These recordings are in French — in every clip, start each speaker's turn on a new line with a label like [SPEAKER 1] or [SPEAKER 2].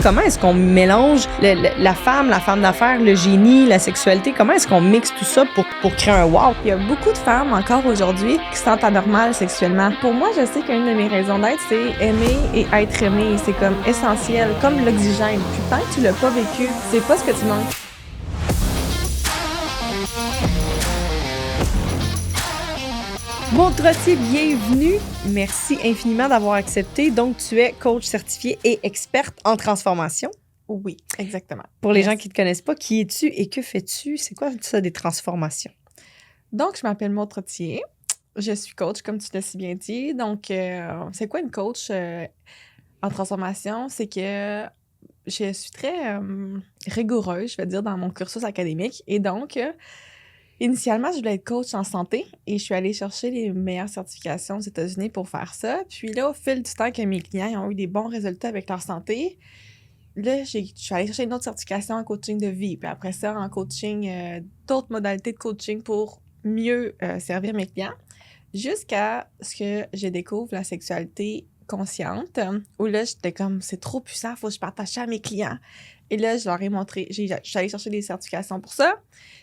[SPEAKER 1] comment est-ce qu'on mélange la femme d'affaires, le génie, la sexualité? Comment est-ce qu'on mixe tout ça pour créer un wow?
[SPEAKER 2] Il y a beaucoup de femmes encore aujourd'hui qui se sentent anormales sexuellement. Pour moi, je sais qu'une de mes raisons d'être, c'est aimer et être aimé. C'est comme essentiel, comme l'oxygène. Puis tant que tu l'as pas vécu, c'est pas ce que tu manques.
[SPEAKER 1] Maud Trottier, bienvenue. Merci infiniment d'avoir accepté. Donc, tu es coach certifiée et experte en transformation.
[SPEAKER 2] Oui, exactement.
[SPEAKER 1] Pour les gens qui ne te connaissent pas, qui es-tu et que fais-tu? C'est quoi ça, des transformations?
[SPEAKER 2] Donc, je m'appelle Maud Trottier. Je suis coach, comme tu l'as si bien dit. Donc, c'est quoi une coach en transformation? C'est que je suis très rigoureuse, je vais dire, dans mon cursus académique. Et donc, initialement, je voulais être coach en santé et je suis allée chercher les meilleures certifications aux États-Unis pour faire ça. Puis là, au fil du temps que mes clients ont eu des bons résultats avec leur santé, là, je suis allée chercher une autre certification en coaching de vie. Puis après ça, en coaching, d'autres modalités de coaching pour mieux servir mes clients. Jusqu'à ce que je découvre la sexualité consciente, où là, j'étais comme, c'est trop puissant, il faut que je partage ça à mes clients. Et là, je leur ai montré, je suis allée chercher des certifications pour ça.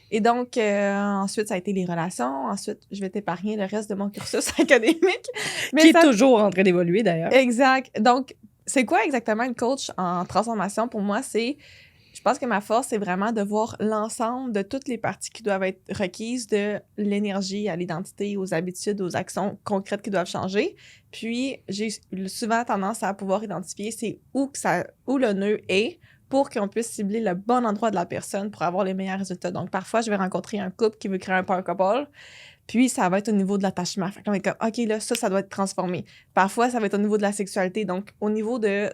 [SPEAKER 2] Et donc, ensuite, ça a été les relations. Ensuite, je vais t'épargner le reste de mon cursus académique.
[SPEAKER 1] Mais qui est toujours en train d'évoluer, d'ailleurs.
[SPEAKER 2] Exact. Donc, c'est quoi exactement une coach en transformation? Pour moi, je pense que ma force, c'est vraiment de voir l'ensemble de toutes les parties qui doivent être requises de l'énergie à l'identité, aux habitudes, aux actions concrètes qui doivent changer. Puis, j'ai souvent tendance à pouvoir identifier c'est où le nœud est pour qu'on puisse cibler le bon endroit de la personne pour avoir les meilleurs résultats. Donc, parfois, je vais rencontrer un couple qui veut créer un power couple, puis ça va être au niveau de l'attachement. Fait qu'on est comme, OK, là, ça doit être transformé. Parfois, ça va être au niveau de la sexualité. Donc, au niveau de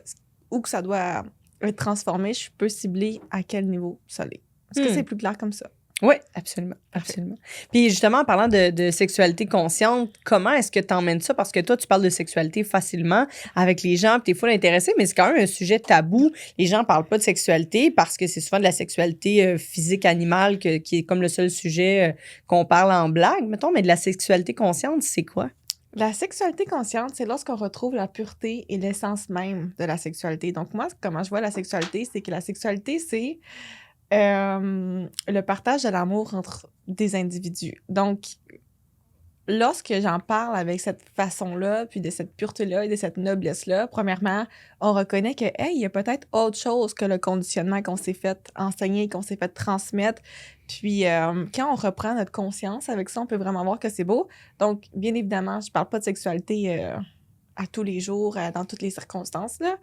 [SPEAKER 2] où que ça doit être transformé, je peux cibler à quel niveau ça l'est. Est-ce que c'est plus clair comme ça?
[SPEAKER 1] Oui, absolument. Absolument. Puis justement, en parlant de sexualité consciente, comment est-ce que tu emmènes ça? Parce que toi, tu parles de sexualité facilement avec les gens, puis t'es full intéressé, mais c'est quand même un sujet tabou. Les gens parlent pas de sexualité parce que c'est souvent de la sexualité physique animale qui est comme le seul sujet qu'on parle en blague, mettons, mais de la sexualité consciente, c'est quoi?
[SPEAKER 2] La sexualité consciente, c'est lorsqu'on retrouve la pureté et l'essence même de la sexualité. Donc moi, comment je vois la sexualité, c'est que la sexualité, c'est le partage de l'amour entre des individus. Donc, lorsque j'en parle avec cette façon-là, puis de cette pureté-là et de cette noblesse-là, premièrement, on reconnaît que, hey, il y a peut-être autre chose que le conditionnement qu'on s'est fait enseigner, qu'on s'est fait transmettre. Puis, quand on reprend notre conscience avec ça, on peut vraiment voir que c'est beau. Donc, bien évidemment, je parle pas de sexualité à tous les jours, dans toutes les circonstances, là.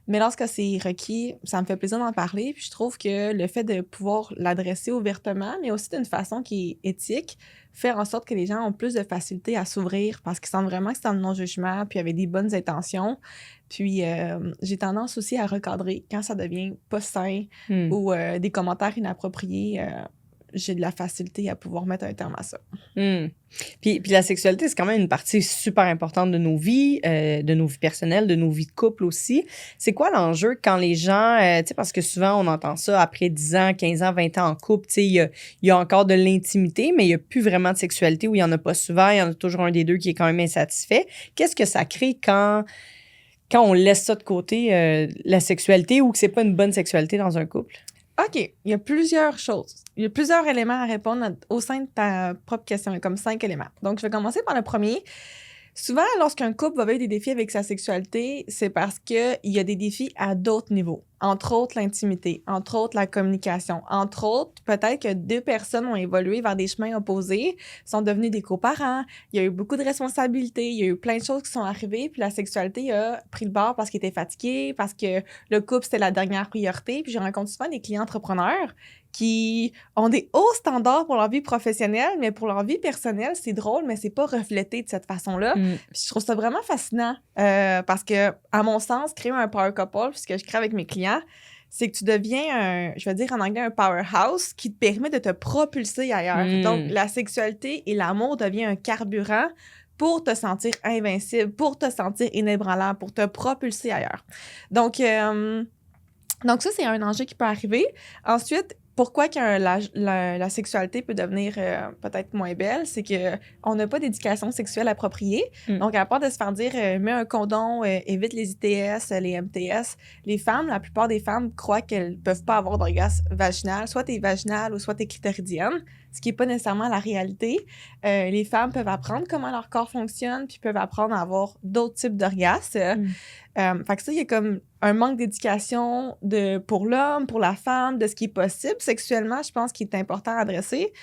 [SPEAKER 2] Mais lorsque c'est requis, ça me fait plaisir d'en parler. Puis je trouve que le fait de pouvoir l'adresser ouvertement, mais aussi d'une façon qui est éthique, faire en sorte que les gens ont plus de facilité à s'ouvrir parce qu'ils sentent vraiment que c'est dans le non-jugement, puis avec des bonnes intentions. Puis j'ai tendance aussi à recadrer quand ça devient pas sain ou des commentaires inappropriés. J'ai de la facilité à pouvoir mettre un terme à ça.
[SPEAKER 1] Puis la sexualité, c'est quand même une partie super importante de nos vies personnelles, de nos vies de couple aussi. C'est quoi l'enjeu quand les gens, tu sais, parce que souvent, on entend ça après 10 ans, 15 ans, 20 ans en couple, tu sais, il y a encore de l'intimité, mais il n'y a plus vraiment de sexualité où il n'y en a pas souvent, il y en a toujours un des deux qui est quand même insatisfait. Qu'est-ce que ça crée quand on laisse ça de côté, la sexualité, ou que c'est pas une bonne sexualité dans un couple?
[SPEAKER 2] OK, il y a plusieurs choses. Il y a plusieurs éléments à répondre au sein de ta propre question. Il y a comme 5 éléments. Donc, je vais commencer par le premier. Souvent, lorsqu'un couple va vivre des défis avec sa sexualité, c'est parce qu'il y a des défis à d'autres niveaux. Entre autres, l'intimité, entre autres, la communication, entre autres, peut-être que 2 personnes ont évolué vers des chemins opposés, sont devenus des coparents, il y a eu beaucoup de responsabilités, il y a eu plein de choses qui sont arrivées, puis la sexualité a pris le bord parce qu'il était fatigué, parce que le couple, c'était la dernière priorité. Puis je rencontre souvent des clients entrepreneurs qui ont des hauts standards pour leur vie professionnelle, mais pour leur vie personnelle, c'est drôle, mais c'est pas reflété de cette façon-là. Puis je trouve ça vraiment fascinant parce que, à mon sens, créer un power couple, puisque je crée avec mes clients, c'est que tu deviens je vais dire en anglais, un powerhouse qui te permet de te propulser ailleurs. Donc, la sexualité et l'amour deviennent un carburant pour te sentir invincible, pour te sentir inébranlable, pour te propulser ailleurs. Donc ça, c'est un enjeu qui peut arriver. Ensuite, pourquoi la sexualité peut devenir peut-être moins belle, c'est qu'on n'a pas d'éducation sexuelle appropriée. Donc, à part de se faire dire mets un condom, évite les ITS, les MTS, la plupart des femmes croient qu'elles ne peuvent pas avoir d'orgasme vaginal. Soit tu es vaginale ou soit tu es clitoridienne, ce qui n'est pas nécessairement la réalité. Les femmes peuvent apprendre comment leur corps fonctionne, puis peuvent apprendre à avoir d'autres types d'orgasmes. Fait que ça, il y a comme un manque d'éducation pour l'homme, pour la femme, de ce qui est possible sexuellement, je pense qu'il est important à adresser.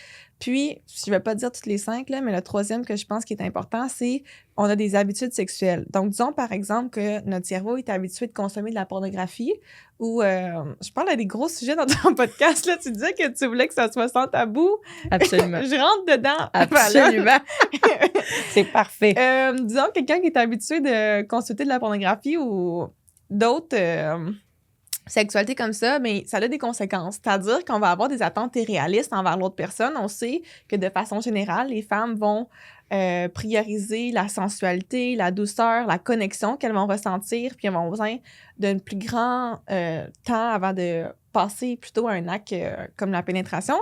[SPEAKER 2] Puis, je ne vais pas dire toutes les 5, là, mais le troisième que je pense qui est important, c'est on a des habitudes sexuelles. Donc, disons par exemple que notre cerveau est habitué de consommer de la pornographie ou je parle à des gros sujets dans ton podcast, là, tu disais que tu voulais que ça soit sans tabou.
[SPEAKER 1] Absolument.
[SPEAKER 2] Je rentre dedans.
[SPEAKER 1] Absolument. C'est parfait.
[SPEAKER 2] Disons quelqu'un qui est habitué de consulter de la pornographie ou d'autres sexualité comme ça, mais ça a des conséquences. C'est-à-dire qu'on va avoir des attentes irréalistes envers l'autre personne. On sait que de façon générale, les femmes vont prioriser la sensualité, la douceur, la connexion qu'elles vont ressentir, puis elles vont besoin d'un plus grand temps avant de passer plutôt à un acte comme la pénétration.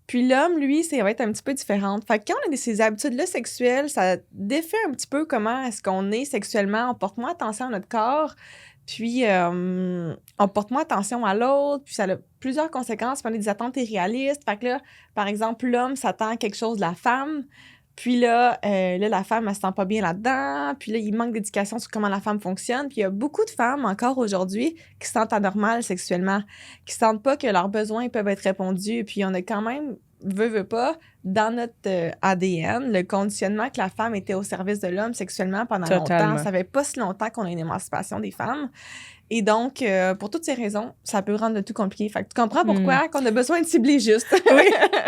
[SPEAKER 2] Puis l'homme, lui, ça va être un petit peu différent. Fait que quand on a ces habitudes-là sexuelles, ça défait un petit peu comment est-ce qu'on est sexuellement. On porte moins attention à notre corps. Puis, on porte moins attention à l'autre, puis ça a plusieurs conséquences. On a des attentes irréalistes. Fait que là, par exemple, l'homme s'attend à quelque chose de la femme, puis là, la femme, elle se sent pas bien là-dedans, puis là, il manque d'éducation sur comment la femme fonctionne. Puis il y a beaucoup de femmes, encore aujourd'hui, qui se sentent anormales sexuellement, qui sentent pas que leurs besoins peuvent être répondus. Puis on a quand même, veut pas, dans notre ADN, le conditionnement que la femme était au service de l'homme sexuellement pendant longtemps. Ça fait pas si longtemps qu'on a une émancipation des femmes. Et donc, pour toutes ces raisons, ça peut rendre le tout compliqué. Fait que tu comprends pourquoi qu'on a besoin de cibler juste.
[SPEAKER 1] Oui,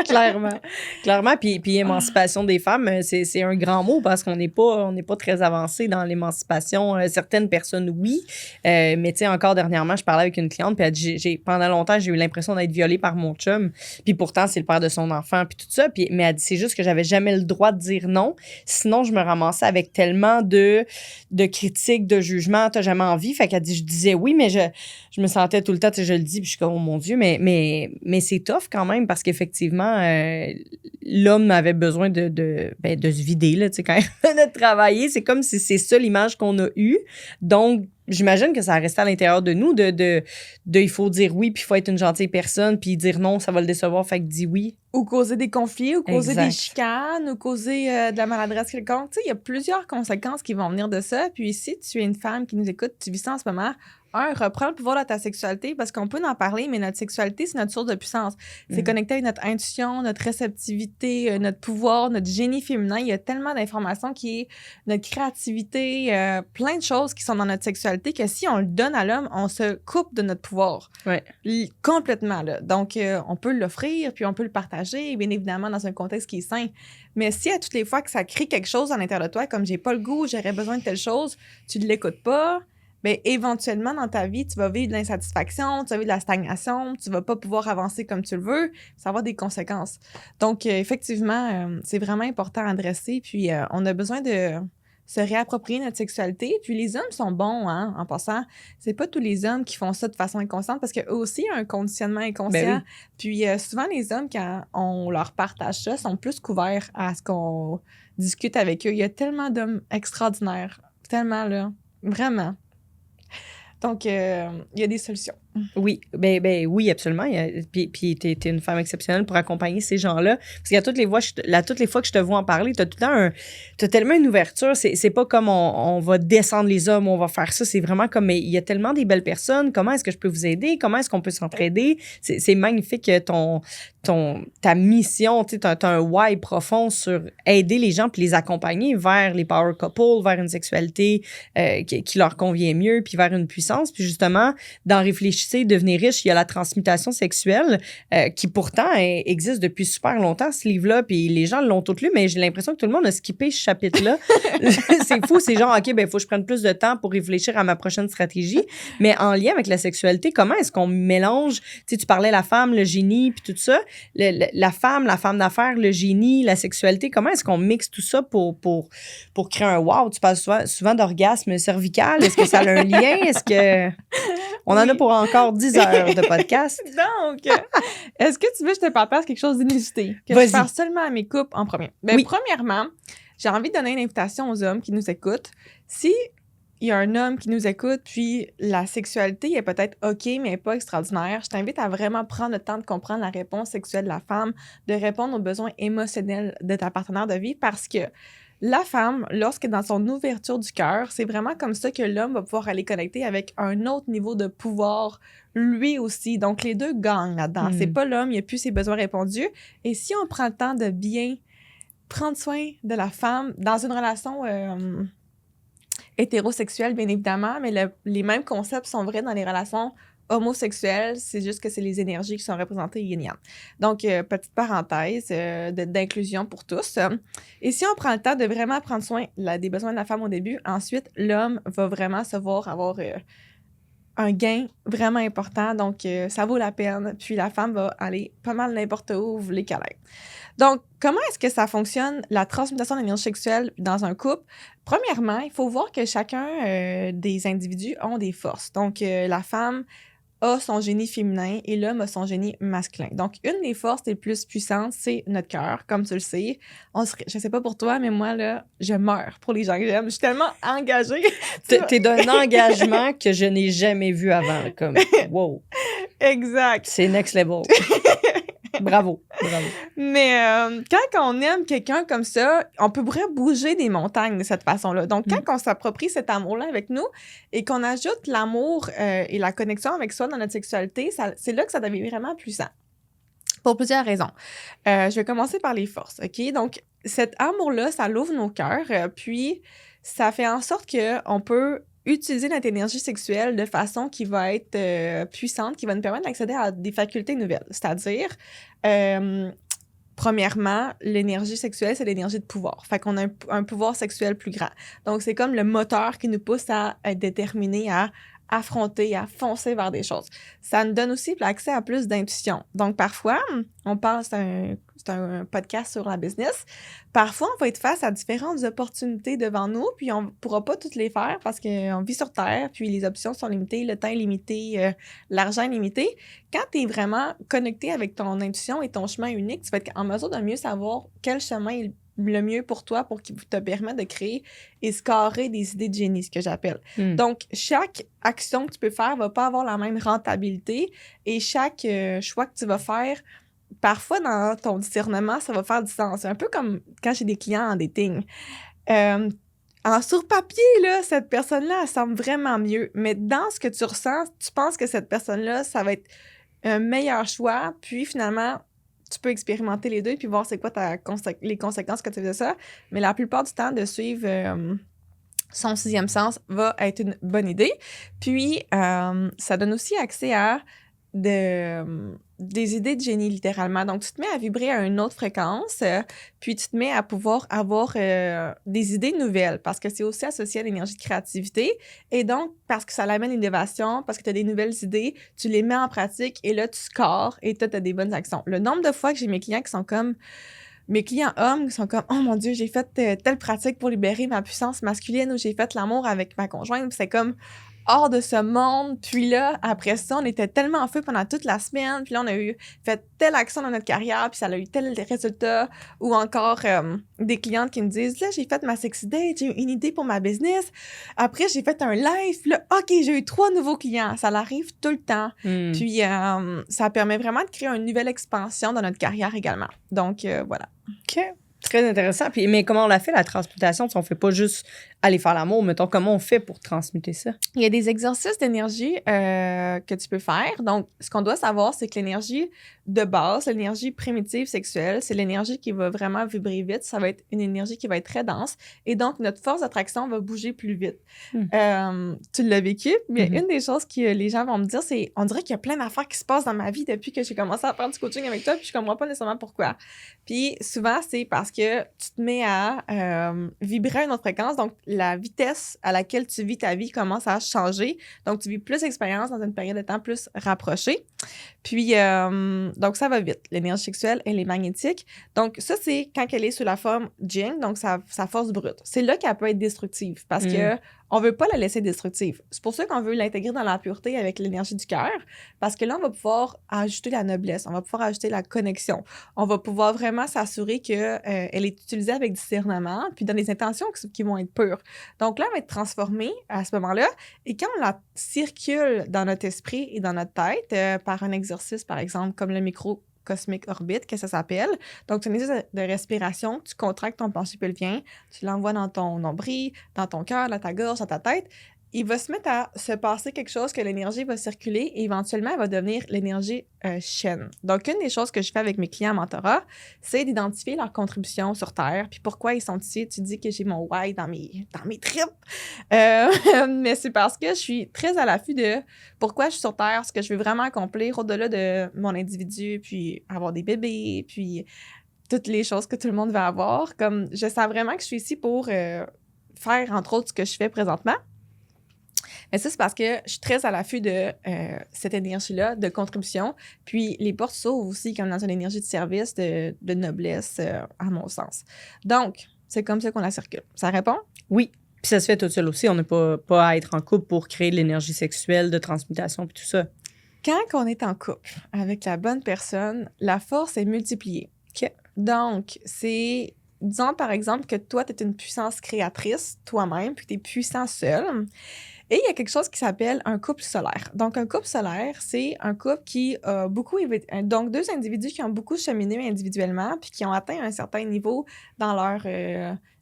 [SPEAKER 1] clairement. Clairement, puis émancipation des femmes, c'est un grand mot parce qu'on n'est pas très avancé dans l'émancipation. Certaines personnes, oui. Mais tu sais, encore dernièrement, je parlais avec une cliente, puis elle dit, pendant longtemps, j'ai eu l'impression d'être violée par mon chum. Puis pourtant, c'est le père de son enfant, puis tout ça. Mais elle dit, c'est juste que j'avais jamais le droit de dire non. Sinon, je me ramassais avec tellement de critiques, de jugements. T'as jamais envie. Fait qu'elle dit, je disais oui, mais je me sentais tout le temps, tu sais, je le dis, puis je suis comme, oh mon Dieu, mais c'est tough quand même parce qu'effectivement, l'homme avait besoin de se vider, là, tu sais, quand il venait de travailler. C'est comme si c'est ça l'image qu'on a eue. Donc, j'imagine que ça restait à l'intérieur de nous de il faut dire oui, puis il faut être une gentille personne, puis dire non, ça va le décevoir, fait que dis oui.
[SPEAKER 2] Ou causer des conflits, ou causer des chicanes, ou causer de la maladresse quelconque. Tu sais, il y a plusieurs conséquences qui vont venir de ça. Puis si tu es une femme qui nous écoute, tu vis ça en ce moment, reprends le pouvoir de ta sexualité parce qu'on peut en parler, mais notre sexualité, c'est notre source de puissance. C'est connecté avec notre intuition, notre réceptivité, notre pouvoir, notre génie féminin. Il y a tellement d'informations qui est notre créativité, plein de choses qui sont dans notre sexualité que si on le donne à l'homme, on se coupe de notre pouvoir.
[SPEAKER 1] Ouais.
[SPEAKER 2] Complètement, là. Donc, on peut l'offrir, puis on peut le partager, bien évidemment, dans un contexte qui est sain. Mais si à toutes les fois que ça crée quelque chose à l'intérieur de toi, comme j'ai pas le goût, j'aurais besoin de telle chose, tu ne l'écoutes pas, bien, éventuellement, dans ta vie, tu vas vivre de l'insatisfaction, tu vas vivre de la stagnation, tu vas pas pouvoir avancer comme tu le veux, ça va avoir des conséquences. Donc, effectivement, c'est vraiment important à adresser, puis on a besoin de se réapproprier notre sexualité. Puis les hommes sont bons, hein, en passant. C'est pas tous les hommes qui font ça de façon inconsciente parce qu'eux aussi ont un conditionnement inconscient. Ben oui. Puis souvent, les hommes, quand on leur partage ça, sont plus couverts à ce qu'on discute avec eux. Il y a tellement d'hommes extraordinaires. Tellement, là. Vraiment. Donc, il y a des solutions.
[SPEAKER 1] Oui, ben oui, absolument. Puis t'es une femme exceptionnelle pour accompagner ces gens-là. Parce qu'à toutes les fois que je te vois en parler, t'as tout le temps t'as tellement une ouverture. C'est pas comme on va descendre les hommes, on va faire ça. C'est vraiment comme, mais il y a tellement des belles personnes. Comment est-ce que je peux vous aider? Comment est-ce qu'on peut s'entraider? C'est magnifique ta mission. Tu sais, t'as un why profond sur aider les gens puis les accompagner vers les power couples, vers une sexualité qui leur convient mieux, puis vers une puissance. Puis justement, d'en réfléchir, devenir riche, il y a la transmutation sexuelle qui pourtant existe depuis super longtemps, ce livre-là, puis les gens l'ont tout lu, mais j'ai l'impression que tout le monde a skippé ce chapitre-là. C'est fou, c'est genre, OK, ben il faut que je prenne plus de temps pour réfléchir à ma prochaine stratégie, mais en lien avec la sexualité, comment est-ce qu'on mélange, tu sais, tu parlais la femme, le génie, puis tout ça, la femme d'affaires, le génie, la sexualité, comment est-ce qu'on mixe tout ça pour créer un wow? Tu parles souvent d'orgasme cervical, est-ce que ça a un lien? Est-ce que on en a pour encore encore 10 heures de podcast.
[SPEAKER 2] Donc, est-ce que tu veux que je te partage quelque chose d'inusité? Que
[SPEAKER 1] Vas-y.
[SPEAKER 2] je parle seulement à mes couples en premier. Ben,
[SPEAKER 1] Oui.
[SPEAKER 2] Premièrement, j'ai envie de donner une invitation aux hommes qui nous écoutent. Si il y a un homme qui nous écoute, puis la sexualité est peut-être OK, mais pas extraordinaire, je t'invite à vraiment prendre le temps de comprendre la réponse sexuelle de la femme, de répondre aux besoins émotionnels de ta partenaire de vie, parce que la femme, lorsqu'elle est dans son ouverture du cœur, c'est vraiment comme ça que l'homme va pouvoir aller connecter avec un autre niveau de pouvoir, lui aussi. Donc, les deux gagnent là-dedans. C'est pas l'homme, il n'a plus ses besoins répondus. Et si on prend le temps de bien prendre soin de la femme dans une relation hétérosexuelle, bien évidemment, mais les mêmes concepts sont vrais dans les relations homosexuelles, c'est juste que c'est les énergies qui sont représentées yin yang. Donc, petite parenthèse d'inclusion pour tous. Et si on prend le temps de vraiment prendre soin des besoins de la femme au début, ensuite, l'homme va vraiment se voir avoir un gain vraiment important. Donc, ça vaut la peine. Puis, la femme va aller pas mal n'importe où vous voulez qu'elle aille. Donc, comment est-ce que ça fonctionne, la transmutation d'énergie sexuelle dans un couple? Premièrement, il faut voir que chacun des individus ont des forces. Donc, la femme a son génie féminin et l'homme a son génie masculin. Donc, une des forces les plus puissantes, c'est notre cœur, comme tu le sais. Je sais pas pour toi, mais moi, là, je meurs pour les gens que j'aime. Je suis tellement engagée.
[SPEAKER 1] T'es d'un engagement que je n'ai jamais vu avant. Là, comme, wow.
[SPEAKER 2] Exact.
[SPEAKER 1] C'est next level. Bravo.
[SPEAKER 2] Mais quand on aime quelqu'un comme ça, on peut vraiment bouger des montagnes de cette façon-là. Donc, quand on s'approprie cet amour-là avec nous et qu'on ajoute l'amour et la connexion avec soi dans notre sexualité, c'est là que ça devient vraiment puissant. Pour plusieurs raisons. Je vais commencer par les forces, OK? Donc, cet amour-là, ça l'ouvre nos cœurs, puis ça fait en sorte qu'on peut utiliser notre énergie sexuelle de façon qui va être puissante, qui va nous permettre d'accéder à des facultés nouvelles. C'est-à-dire, premièrement, l'énergie sexuelle, c'est l'énergie de pouvoir. Fait qu'on a un pouvoir sexuel plus grand. Donc, c'est comme le moteur qui nous pousse à être déterminés à affronter, à foncer vers des choses. Ça nous donne aussi l'accès à plus d'intuition. Donc, parfois, on parle, c'est un podcast sur la business. Parfois, on va être face à différentes opportunités devant nous, puis on ne pourra pas toutes les faire parce qu'on vit sur Terre, puis les options sont limitées, le temps est limité, l'argent est limité. Quand tu es vraiment connecté avec ton intuition et ton chemin unique, tu vas être en mesure de mieux savoir quel chemin est le mieux pour toi pour qu'il te permette de créer et scorer des idées de génie, ce que j'appelle. Donc, chaque action que tu peux faire va pas avoir la même rentabilité et chaque choix que tu vas faire, parfois dans ton discernement, ça va faire du sens. C'est un peu comme quand j'ai des clients en dating. Sur papier, là, cette personne-là, elle semble vraiment mieux. Mais dans ce que tu ressens, tu penses que cette personne-là, ça va être un meilleur choix. Puis finalement, tu peux expérimenter les deux puis voir c'est quoi les conséquences que tu fais de ça. Mais la plupart du temps, de suivre son sixième sens va être une bonne idée. Puis, ça donne aussi accès à des idées de génie, littéralement. Donc, tu te mets à vibrer à une autre fréquence, puis tu te mets à pouvoir avoir des idées nouvelles, parce que c'est aussi associé à l'énergie de créativité. Et donc, parce que ça l'amène l'innovation, parce que tu as des nouvelles idées, tu les mets en pratique, et là, tu scores, et tu as des bonnes actions. Le nombre de fois que j'ai mes clients qui sont comme... Mes clients hommes qui sont comme « Oh mon Dieu, j'ai fait telle pratique pour libérer ma puissance masculine » ou « J'ai fait l'amour avec ma conjointe. » Puis c'est comme hors de ce monde. Puis là, après ça, on était tellement en feu pendant toute la semaine. Puis là, on a fait telle action dans notre carrière, puis ça a eu tel résultat. Ou encore des clientes qui me disent « Là, j'ai fait ma sexy date, j'ai eu une idée pour ma business. Après, j'ai fait un live. Puis là, OK, j'ai eu 3 nouveaux clients. » Ça l'arrive tout le temps. Puis ça permet vraiment de créer une nouvelle expansion dans notre carrière également. Donc, voilà.
[SPEAKER 1] OK. Très intéressant. Puis, mais comment on l'a fait, la transmutation? Si on ne fait pas juste aller faire l'amour, mettons, comment on fait pour transmuter ça?
[SPEAKER 2] Il y a des exercices d'énergie que tu peux faire. Donc, ce qu'on doit savoir, c'est que l'énergie de base, l'énergie primitive sexuelle, c'est l'énergie qui va vraiment vibrer vite. Ça va être une énergie qui va être très dense. Et donc, notre force d'attraction va bouger plus vite. Tu l'as vécu, mais une des choses que les gens vont me dire, c'est on dirait qu'il y a plein d'affaires qui se passent dans ma vie depuis que j'ai commencé à prendre du coaching avec toi, puis je comprends pas nécessairement pourquoi. Puis souvent, c'est parce que tu te mets à vibrer à une autre fréquence. Donc, la vitesse à laquelle tu vis ta vie commence à changer. Donc, tu vis plus d'expérience dans une période de temps plus rapprochée. Puis, donc, ça va vite. L'énergie sexuelle, elle est magnétique. Donc, ça, c'est quand elle est sous la forme Jing, donc sa force brute. C'est là qu'elle peut être destructive parce que on veut pas la laisser destructive. C'est pour ça qu'on veut l'intégrer dans la pureté avec l'énergie du cœur, parce que là, on va pouvoir ajouter la noblesse, on va pouvoir ajouter la connexion, on va pouvoir vraiment s'assurer qu'elle est utilisée avec discernement, puis dans des intentions qui vont être pures. Donc là, elle va être transformée à ce moment-là, et quand on la circule dans notre esprit et dans notre tête, par un exercice, par exemple, comme le micro cosmique orbite, que ça s'appelle. Donc, c'est un exercice de respiration. Tu contractes ton plancher pelvien, tu l'envoies dans ton nombril, dans ton cœur, dans ta gorge, dans ta tête. Il va se mettre à se passer quelque chose que l'énergie va circuler et éventuellement, elle va devenir l'énergie chaîne. Donc, une des choses que je fais avec mes clients en mentorat, c'est d'identifier leur contribution sur Terre, puis pourquoi ils sont ici. Tu dis que j'ai mon why dans mes tripes, mais c'est parce que je suis très à l'affût de pourquoi je suis sur Terre, ce que je veux vraiment accomplir au-delà de mon individu, puis avoir des bébés, puis toutes les choses que tout le monde va avoir. Comme je sens vraiment que je suis ici pour faire, entre autres, ce que je fais présentement. Mais ça, c'est parce que je suis très à l'affût de cette énergie-là, de contribution. Puis les portes s'ouvrent aussi comme dans une énergie de service, de noblesse, à mon sens. Donc, c'est comme ça qu'on la circule. Ça répond?
[SPEAKER 1] Oui. Puis ça se fait tout seul aussi. On n'a pas à être en couple pour créer de l'énergie sexuelle, de transmutation, puis tout ça.
[SPEAKER 2] Quand on est en couple avec la bonne personne, la force est multipliée.
[SPEAKER 1] OK.
[SPEAKER 2] Donc, c'est... Disons, par exemple, que toi, tu es une puissance créatrice, toi-même, puis tu es puissant seul. Et il y a quelque chose qui s'appelle un couple solaire. Donc, un couple solaire, c'est un couple qui a beaucoup... Donc, deux individus qui ont beaucoup cheminé individuellement puis qui ont atteint un certain niveau dans leur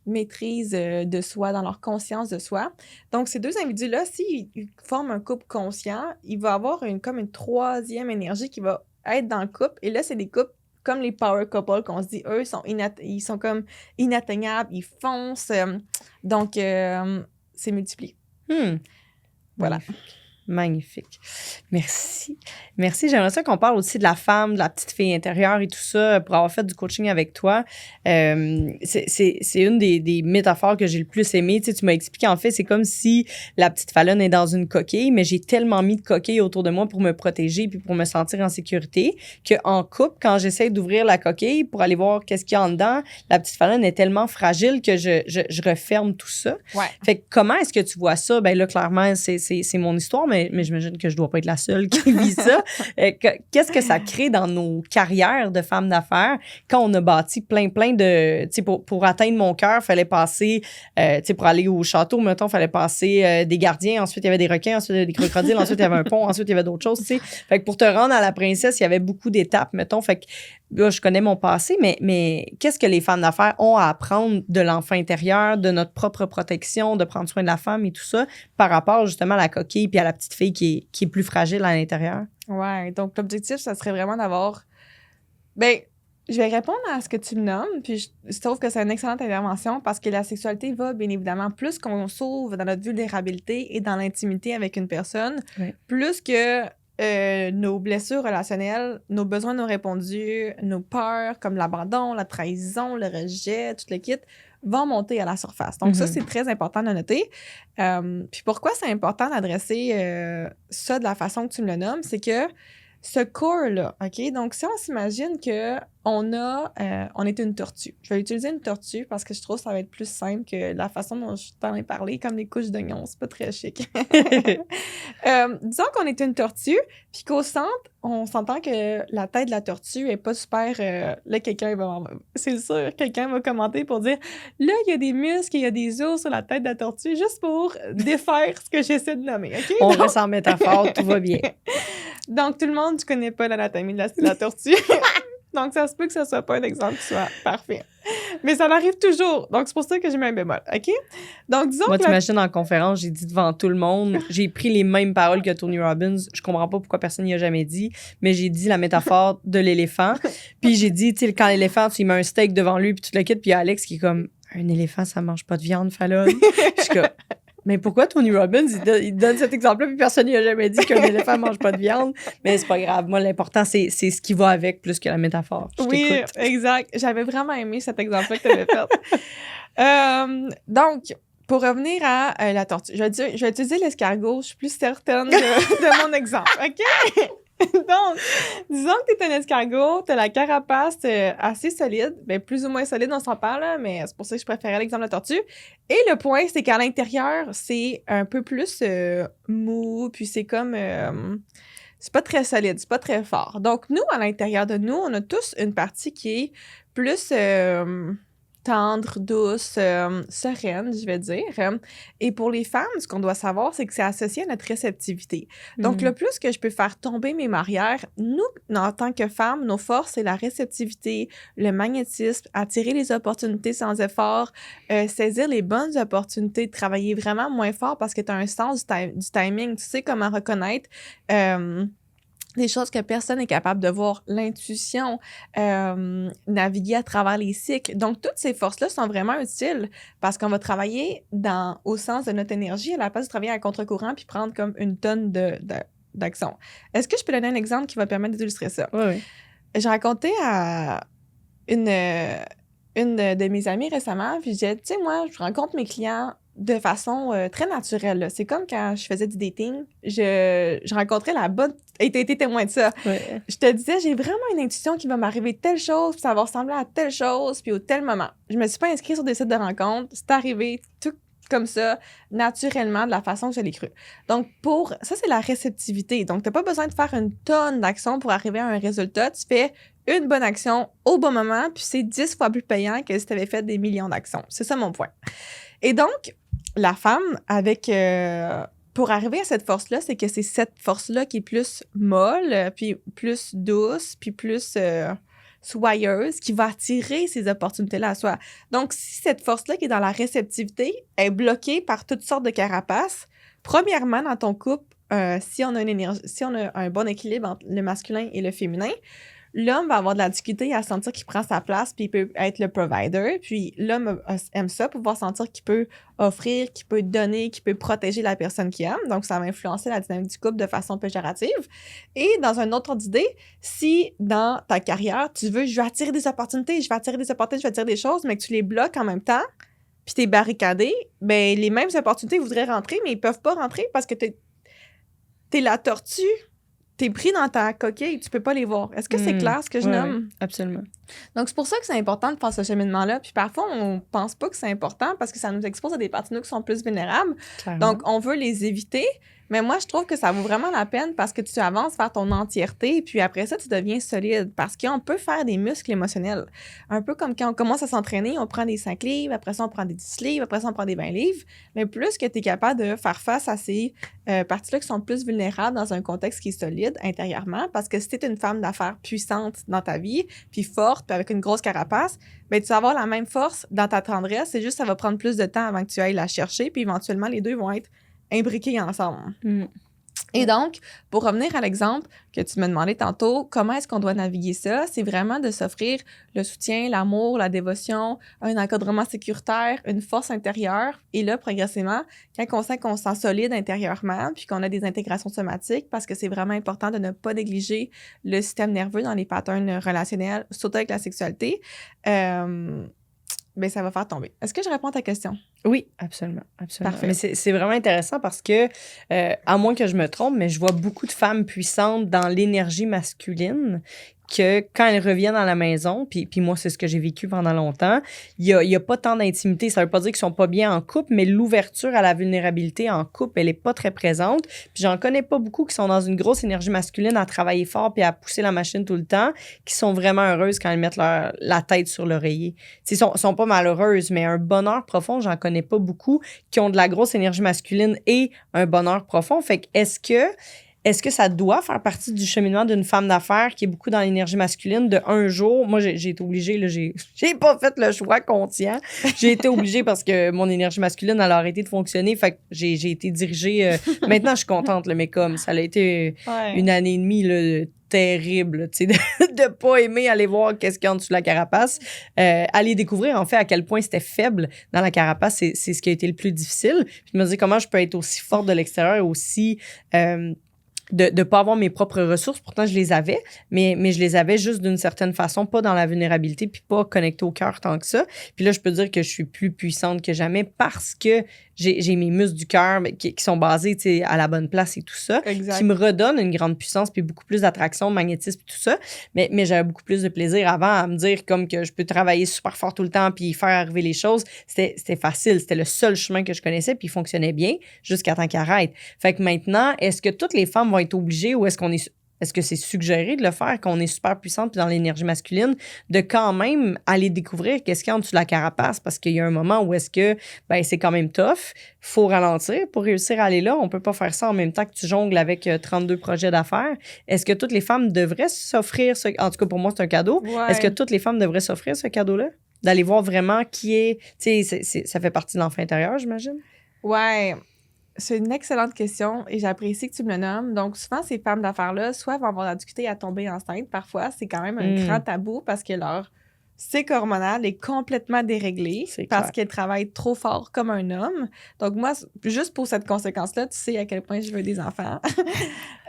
[SPEAKER 2] maîtrise de soi, dans leur conscience de soi. Donc, ces deux individus-là, s'ils forment un couple conscient, il va avoir comme une troisième énergie qui va être dans le couple. Et là, c'est des couples comme les power couples qu'on se dit, eux, ils sont comme inatteignables, ils foncent. Donc, c'est multiplié. Voilà.
[SPEAKER 1] Magnifique. Merci. Merci. J'aimerais ça qu'on parle aussi de la femme, de la petite fille intérieure et tout ça, pour avoir fait du coaching avec toi. C'est une des métaphores que j'ai le plus aimé. Tu sais, tu m'as expliqué, en fait, c'est comme si la petite Fallon est dans une coquille, mais j'ai tellement mis de coquilles autour de moi pour me protéger puis pour me sentir en sécurité qu'en couple, quand j'essaie d'ouvrir la coquille pour aller voir qu'est-ce qu'il y a en dedans, la petite Fallon est tellement fragile que je referme tout ça.
[SPEAKER 2] Ouais.
[SPEAKER 1] Fait que comment est-ce que tu vois ça? Ben là, clairement, c'est mon histoire, mais j'imagine que je dois pas être la seule qui vit ça. Qu'est-ce que ça crée dans nos carrières de femmes d'affaires quand on a bâti plein de... Tu sais, pour atteindre mon cœur, il fallait passer... tu sais, pour aller au château, mettons, il fallait passer des gardiens, ensuite il y avait des requins, ensuite il y avait des crocodiles, ensuite il y avait un pont, ensuite il y avait d'autres choses, tu sais. Fait que pour te rendre à la princesse, il y avait beaucoup d'étapes, mettons. Fait que là, je connais mon passé, mais qu'est-ce que les femmes d'affaires ont à apprendre de l'enfant intérieur, de notre propre protection, de prendre soin de la femme et tout ça, par rapport justement à la coquille puis à la petite fille qui est plus fragile à l'intérieur?
[SPEAKER 2] Ouais, donc l'objectif, ça serait vraiment d'avoir... Ben, je vais répondre à ce que tu me nommes, puis je trouve que c'est une excellente intervention parce que la sexualité va, bien évidemment, plus qu'on s'ouvre dans notre vulnérabilité et dans l'intimité avec une personne,
[SPEAKER 1] oui.
[SPEAKER 2] Plus que nos blessures relationnelles, nos besoins non répondus, nos peurs comme l'abandon, la trahison, le rejet, tout le kit, vont monter à la surface. Donc ça, c'est très important de noter. Puis pourquoi c'est important d'adresser ça de la façon que tu me le nommes, c'est que ce corps-là, OK? Donc, si on s'imagine qu'on est une tortue. Je vais utiliser une tortue parce que je trouve que ça va être plus simple que la façon dont je t'en ai parlé, comme des couches d'oignons. C'est pas très chic. Disons qu'on est une tortue, puis qu'au centre, on s'entend que la tête de la tortue est pas super... là, c'est sûr, quelqu'un va commenter pour dire « Là, il y a des muscles, il y a des os sur la tête de la tortue », juste pour défaire ce que j'essaie de nommer, OK?
[SPEAKER 1] On reste en métaphore, tout va bien.
[SPEAKER 2] Donc, tout le monde, tu connais pas l'anatomie de la tortue. Donc, ça se peut que ce soit pas un exemple qui soit parfait. Mais ça arrive toujours. Donc, c'est pour ça que j'ai mis un bémol, OK? Donc, disons
[SPEAKER 1] Moi,
[SPEAKER 2] que...
[SPEAKER 1] t'imagines, en conférence, j'ai dit devant tout le monde, j'ai pris les mêmes paroles que Tony Robbins. Je comprends pas pourquoi personne n'y a jamais dit, mais j'ai dit la métaphore de l'éléphant. Puis j'ai dit, tu sais, quand l'éléphant, tu lui mets un steak devant lui, puis tu le quittes, puis il y a Alex qui est comme, un éléphant, ça mange pas de viande, Fallon. Je suis comme... Mais pourquoi Tony Robbins, il donne cet exemple-là, puis personne n'y a jamais dit qu'un éléphant ne mange pas de viande? Mais c'est pas grave. Moi, l'important, c'est ce qui va avec plus que la métaphore.
[SPEAKER 2] Oui, exact. J'avais vraiment aimé cet exemple-là que tu avais fait. Donc, pour revenir à la tortue, je vais utiliser l'escargot. Je suis plus certaine de mon exemple. OK? Donc, disons que tu es un escargot, tu as la carapace assez solide, ben, plus ou moins solide, on s'en parle, là, mais c'est pour ça que je préférais l'exemple de la tortue. Et le point, c'est qu'à l'intérieur, c'est un peu plus mou, puis c'est comme... c'est pas très solide, c'est pas très fort. Donc, nous, à l'intérieur de nous, on a tous une partie qui est plus tendre, douce, sereine, je vais dire. Et pour les femmes, ce qu'on doit savoir, c'est que c'est associé à notre réceptivité. Donc, le plus que je peux faire tomber mes barrières, nous, en tant que femmes, nos forces, c'est la réceptivité, le magnétisme, attirer les opportunités sans effort, saisir les bonnes opportunités, travailler vraiment moins fort parce que tu as un sens du timing. Tu sais comment reconnaître des choses que personne n'est capable de voir, l'intuition, naviguer à travers les cycles. Donc, toutes ces forces-là sont vraiment utiles parce qu'on va travailler au sens de notre énergie à la place de travailler à contre-courant puis prendre comme une tonne d'action. Est-ce que je peux donner un exemple qui va permettre d'illustrer ça?
[SPEAKER 1] Oui.
[SPEAKER 2] J'ai raconté à une de mes amies récemment, puis je disais, tu sais, moi, je rencontre mes clients de façon très naturelle, là. C'est comme quand je faisais du dating, je rencontrais la bonne... Et t'as été témoin de ça.
[SPEAKER 1] Ouais.
[SPEAKER 2] Je te disais, j'ai vraiment une intuition qu'il va m'arriver telle chose, puis ça va ressembler à telle chose, puis au tel moment. Je me suis pas inscrite sur des sites de rencontres. C'est arrivé tout comme ça, naturellement, de la façon que je l'ai cru. Donc, ça, c'est la réceptivité. Donc, t'as pas besoin de faire une tonne d'actions pour arriver à un résultat. Tu fais une bonne action au bon moment, puis c'est 10 fois plus payant que si tu avais fait des millions d'actions. C'est ça mon point. Et donc, la femme, pour arriver à cette force-là, c'est que c'est cette force-là qui est plus molle, puis plus douce, puis plus soyeuse, qui va attirer ces opportunités-là à soi. Donc, si cette force-là qui est dans la réceptivité est bloquée par toutes sortes de carapaces, premièrement, dans ton couple, si on a un bon équilibre entre le masculin et le féminin, l'homme va avoir de la difficulté à sentir qu'il prend sa place, puis il peut être le provider. Puis l'homme aime ça, pouvoir sentir qu'il peut offrir, qu'il peut donner, qu'il peut protéger la personne qu'il aime. Donc, ça va influencer la dynamique du couple de façon péjorative. Et dans un autre ordre d'idée, si dans ta carrière, tu veux, je vais attirer des opportunités, je vais attirer des choses, mais que tu les bloques en même temps, puis t'es barricadé, ben les mêmes opportunités voudraient rentrer, mais ils peuvent pas rentrer parce que t'es la tortue. T'es pris dans ta coquille, tu peux pas les voir. Est-ce que c'est clair ce que je nomme?
[SPEAKER 1] Oui, absolument.
[SPEAKER 2] Donc, c'est pour ça que c'est important de faire ce cheminement-là. Puis parfois, on pense pas que c'est important parce que ça nous expose à des parties de nous qui sont plus vulnérables.
[SPEAKER 1] Clairement.
[SPEAKER 2] Donc, on veut les éviter. Mais moi, je trouve que ça vaut vraiment la peine parce que tu avances vers ton entièreté. Puis après ça, tu deviens solide parce qu'on peut faire des muscles émotionnels. Un peu comme quand on commence à s'entraîner, on prend des 5 livres, après ça, on prend des 10 livres, après ça, on prend des 20 livres. Mais plus que tu es capable de faire face à ces parties-là qui sont plus vulnérables dans un contexte qui est solide intérieurement, parce que si tu es une femme d'affaires puissante dans ta vie, puis forte, puis avec une grosse carapace, bien, tu vas avoir la même force dans ta tendresse. C'est juste ça va prendre plus de temps avant que tu ailles la chercher, puis éventuellement, les deux vont être imbriqués ensemble. Et donc, pour revenir à l'exemple que tu me demandais tantôt, comment est-ce qu'on doit naviguer ça? C'est vraiment de s'offrir le soutien, l'amour, la dévotion, un encadrement sécuritaire, une force intérieure. Et là, progressivement, quand on sent qu'on se sent solide intérieurement, puis qu'on a des intégrations somatiques, parce que c'est vraiment important de ne pas négliger le système nerveux dans les patterns relationnels, surtout avec la sexualité, bien, ça va faire tomber. Est-ce que je réponds à ta question?
[SPEAKER 1] Oui, absolument. Absolument.
[SPEAKER 2] Parfait.
[SPEAKER 1] Mais c'est vraiment intéressant parce que, à moins que je me trompe, mais je vois beaucoup de femmes puissantes dans l'énergie masculine que quand elles reviennent à la maison, puis moi, c'est ce que j'ai vécu pendant longtemps, il y a pas tant d'intimité. Ça veut pas dire qu'ils sont pas bien en couple, mais l'ouverture à la vulnérabilité en couple, elle est pas très présente. Puis j'en connais pas beaucoup qui sont dans une grosse énergie masculine à travailler fort puis à pousser la machine tout le temps, qui sont vraiment heureuses quand elles mettent la tête sur l'oreiller. Ils sont pas malheureuses, mais un bonheur profond, j'en connais pas beaucoup qui ont de la grosse énergie masculine et un bonheur profond. Fait que est-ce que ça doit faire partie du cheminement d'une femme d'affaires qui est beaucoup dans l'énergie masculine de un jour? Moi, j'ai été obligée, là, j'ai pas fait le choix conscient. J'ai été obligée parce que mon énergie masculine, elle a arrêté de fonctionner. Fait que j'ai été dirigée. Maintenant, je suis contente, là, mais comme ça a été une année et demie, là, terrible, tu sais, de pas aimer aller voir qu'est-ce qu'il y a en dessous de la carapace. Aller découvrir, en fait, à quel point c'était faible dans la carapace, c'est ce qui a été le plus difficile. Puis me dire comment je peux être aussi forte de l'extérieur et aussi... de pas avoir mes propres ressources. Pourtant, je les avais, mais je les avais juste d'une certaine façon, pas dans la vulnérabilité, puis pas connectée au cœur tant que ça. Puis là, je peux dire que je suis plus puissante que jamais parce que j'ai mes muscles du cœur qui sont basés, tu sais, à la bonne place et tout ça,
[SPEAKER 2] Exact.
[SPEAKER 1] qui me redonnent une grande puissance puis beaucoup plus d'attraction, magnétisme et tout ça. Mais j'avais beaucoup plus de plaisir avant à me dire comme que je peux travailler super fort tout le temps puis faire arriver les choses. C'était facile. C'était le seul chemin que je connaissais puis il fonctionnait bien jusqu'à temps qu'il arrête. Fait que maintenant, est-ce que toutes les femmes vont être obligées ou est-ce que c'est suggéré de le faire, qu'on est super puissante puis dans l'énergie masculine, de quand même aller découvrir qu'est-ce qu'il y a en dessous de la carapace? Parce qu'il y a un moment où est-ce que c'est quand même tough. Faut ralentir pour réussir à aller là. On peut pas faire ça en même temps que tu jongles avec 32 projets d'affaires. Est-ce que toutes les femmes devraient s'offrir en tout cas, pour moi, c'est un cadeau.
[SPEAKER 2] Ouais.
[SPEAKER 1] Est-ce que toutes les femmes devraient s'offrir ce cadeau-là? D'aller voir vraiment qui est... Tu sais, ça fait partie de l'enfant intérieur, j'imagine?
[SPEAKER 2] Ouais. C'est une excellente question et j'apprécie que tu me le nommes. Donc, souvent, ces femmes d'affaires-là, soit vont avoir la difficulté à tomber enceinte. Parfois, c'est quand même un grand tabou parce que leur cycle hormonal est complètement déréglé parce qu'elles travaillent trop fort comme un homme. Donc, moi, juste pour cette conséquence-là, tu sais à quel point je veux des enfants.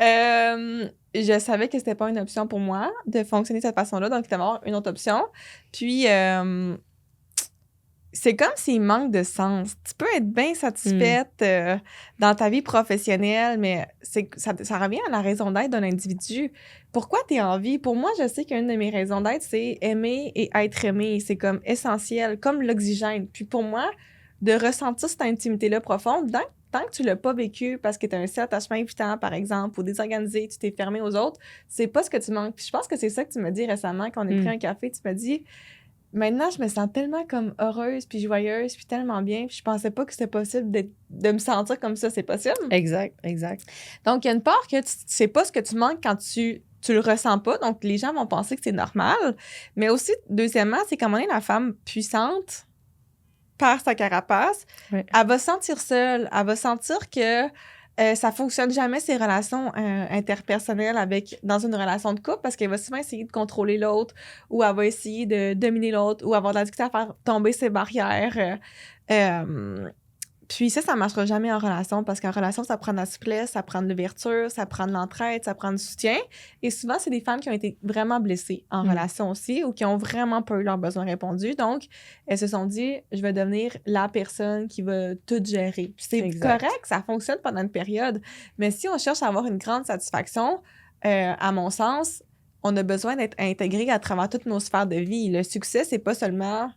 [SPEAKER 2] Je savais que c'était pas une option pour moi de fonctionner de cette façon-là. Donc, il y avait une autre option. Puis... c'est comme s'il manque de sens. Tu peux être bien satisfaite dans ta vie professionnelle, mais ça revient à la raison d'être d'un individu. Pourquoi tu es en vie? Pour moi, je sais qu'une de mes raisons d'être, c'est aimer et être aimé. C'est comme essentiel, comme l'oxygène. Puis pour moi, de ressentir cette intimité-là profonde, tant que tu l'as pas vécu parce que tu as un certain attachement évitant, par exemple, ou désorganisé, tu t'es fermé aux autres, c'est pas ce que tu manques. Puis je pense que c'est ça que tu m'as dit récemment quand on a pris un café. Tu m'as dit... Maintenant, je me sens tellement comme heureuse puis joyeuse puis tellement bien. Puis je pensais pas que c'était possible de me sentir comme ça. C'est possible.
[SPEAKER 1] Exact.
[SPEAKER 2] Donc, il y a une part que tu sais pas ce que tu manques quand tu le ressens pas. Donc, les gens vont penser que c'est normal. Mais aussi, deuxièmement, c'est qu'à un moment donné, la femme puissante perd sa carapace.
[SPEAKER 1] Ouais.
[SPEAKER 2] Elle va se sentir seule. Elle va sentir que ça fonctionne jamais, ces relations interpersonnelles dans une relation de couple, parce qu'elle va souvent essayer de contrôler l'autre, ou elle va essayer de dominer l'autre, ou avoir de la difficulté à faire tomber ses barrières. Puis ça marchera jamais en relation, parce qu'en relation, ça prend de la souplesse, ça prend de l'ouverture, ça prend de l'entraide, ça prend du soutien. Et souvent, c'est des femmes qui ont été vraiment blessées en relation aussi, ou qui ont vraiment pas eu leurs besoins répondus. Donc, elles se sont dit, je vais devenir la personne qui va tout gérer. Puis c'est correct, ça fonctionne pendant une période. Mais si on cherche à avoir une grande satisfaction, à mon sens, on a besoin d'être intégré à travers toutes nos sphères de vie. Le succès, c'est pas seulement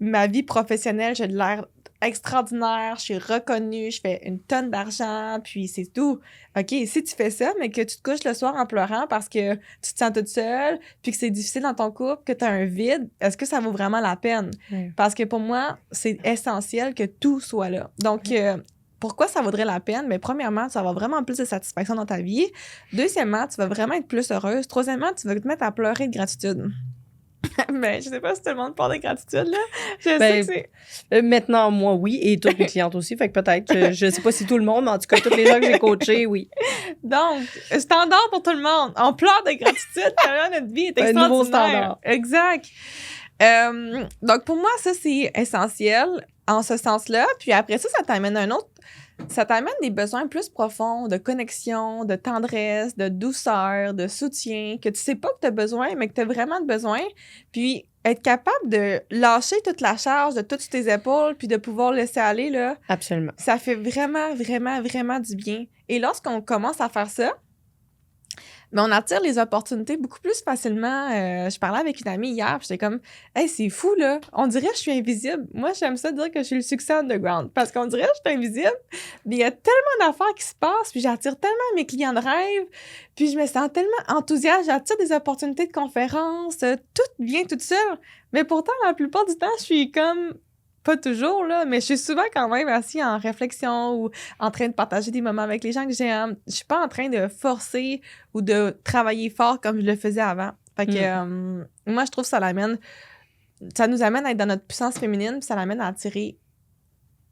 [SPEAKER 2] ma vie professionnelle, j'ai de l'air extraordinaire, je suis reconnue, je fais une tonne d'argent, puis c'est tout. OK, si tu fais ça, mais que tu te couches le soir en pleurant parce que tu te sens toute seule, puis que c'est difficile dans ton couple, que tu as un vide, est-ce que ça vaut vraiment la peine? Parce que pour moi, c'est essentiel que tout soit là. Donc, pourquoi ça vaudrait la peine? Mais premièrement, tu vas avoir vraiment plus de satisfaction dans ta vie. Deuxièmement, tu vas vraiment être plus heureuse. Troisièmement, tu vas te mettre à pleurer de gratitude. Mais je sais pas si tout le monde parle de gratitude, là. Je sais que c'est...
[SPEAKER 1] maintenant, moi, oui, et toutes mes clientes aussi. Fait que peut-être, je sais pas si tout le monde, mais en tout cas, tous les gens que j'ai coachés, oui.
[SPEAKER 2] Donc, standard pour tout le monde. On pleure de gratitude, quand notre vie est extraordinaire.
[SPEAKER 1] Un nouveau standard.
[SPEAKER 2] Exact. Donc, pour moi, ça, c'est essentiel en ce sens-là. Puis après ça t'amène un autre... Ça t'amène des besoins plus profonds de connexion, de tendresse, de douceur, de soutien, que tu sais pas que tu as besoin, mais que tu as vraiment besoin. Puis être capable de lâcher toute la charge de toutes tes épaules puis de pouvoir laisser aller, là.
[SPEAKER 1] Absolument.
[SPEAKER 2] Ça fait vraiment, vraiment, vraiment du bien. Et lorsqu'on commence à faire ça, mais on attire les opportunités beaucoup plus facilement. Je parlais avec une amie hier, puis j'étais comme « Hey, c'est fou, là! On dirait que je suis invisible. » Moi, j'aime ça dire que je suis le succès underground, parce qu'on dirait que je suis invisible, mais il y a tellement d'affaires qui se passent, puis j'attire tellement mes clients de rêve, puis je me sens tellement enthousiaste, j'attire des opportunités de conférences, tout vient toute seule. Mais pourtant, la plupart du temps, je suis comme... Pas toujours, là, mais je suis souvent quand même assis en réflexion ou en train de partager des moments avec les gens que j'aime. Je suis pas en train de forcer ou de travailler fort comme je le faisais avant. Fait que moi, je trouve que ça nous amène à être dans notre puissance féminine, puis ça l'amène à attirer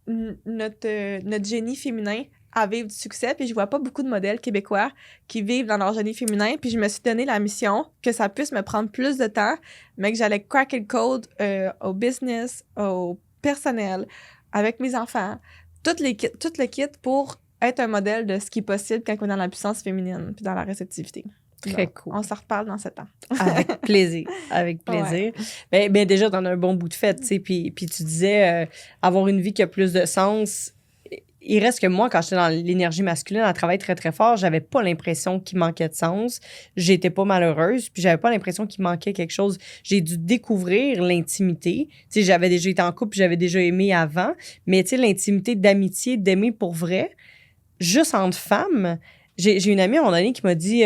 [SPEAKER 2] notre génie féminin à vivre du succès. Puis je vois pas beaucoup de modèles québécois qui vivent dans leur génie féminin. Puis je me suis donné la mission que ça puisse me prendre plus de temps, mais que j'allais crack le code au business, au personnel, avec mes enfants, tout le kit pour être un modèle de ce qui est possible quand on est dans la puissance féminine puis dans la réceptivité.
[SPEAKER 1] Très
[SPEAKER 2] Donc,
[SPEAKER 1] cool.
[SPEAKER 2] on s'en reparle dans 7 ans.
[SPEAKER 1] Avec plaisir, avec plaisir. Ben, déjà, t'en as un bon bout de fête, tu sais, puis tu disais avoir une vie qui a plus de sens. Il reste que moi, quand j'étais dans l'énergie masculine, à travailler très, très fort, j'avais pas l'impression qu'il manquait de sens. J'étais pas malheureuse, puis j'avais pas l'impression qu'il manquait quelque chose. J'ai dû découvrir l'intimité. Tu sais, j'avais déjà été en couple, j'avais déjà aimé avant, mais tu sais, l'intimité d'amitié, d'aimer pour vrai, juste entre femmes. J'ai une amie à un moment donné qui m'a dit,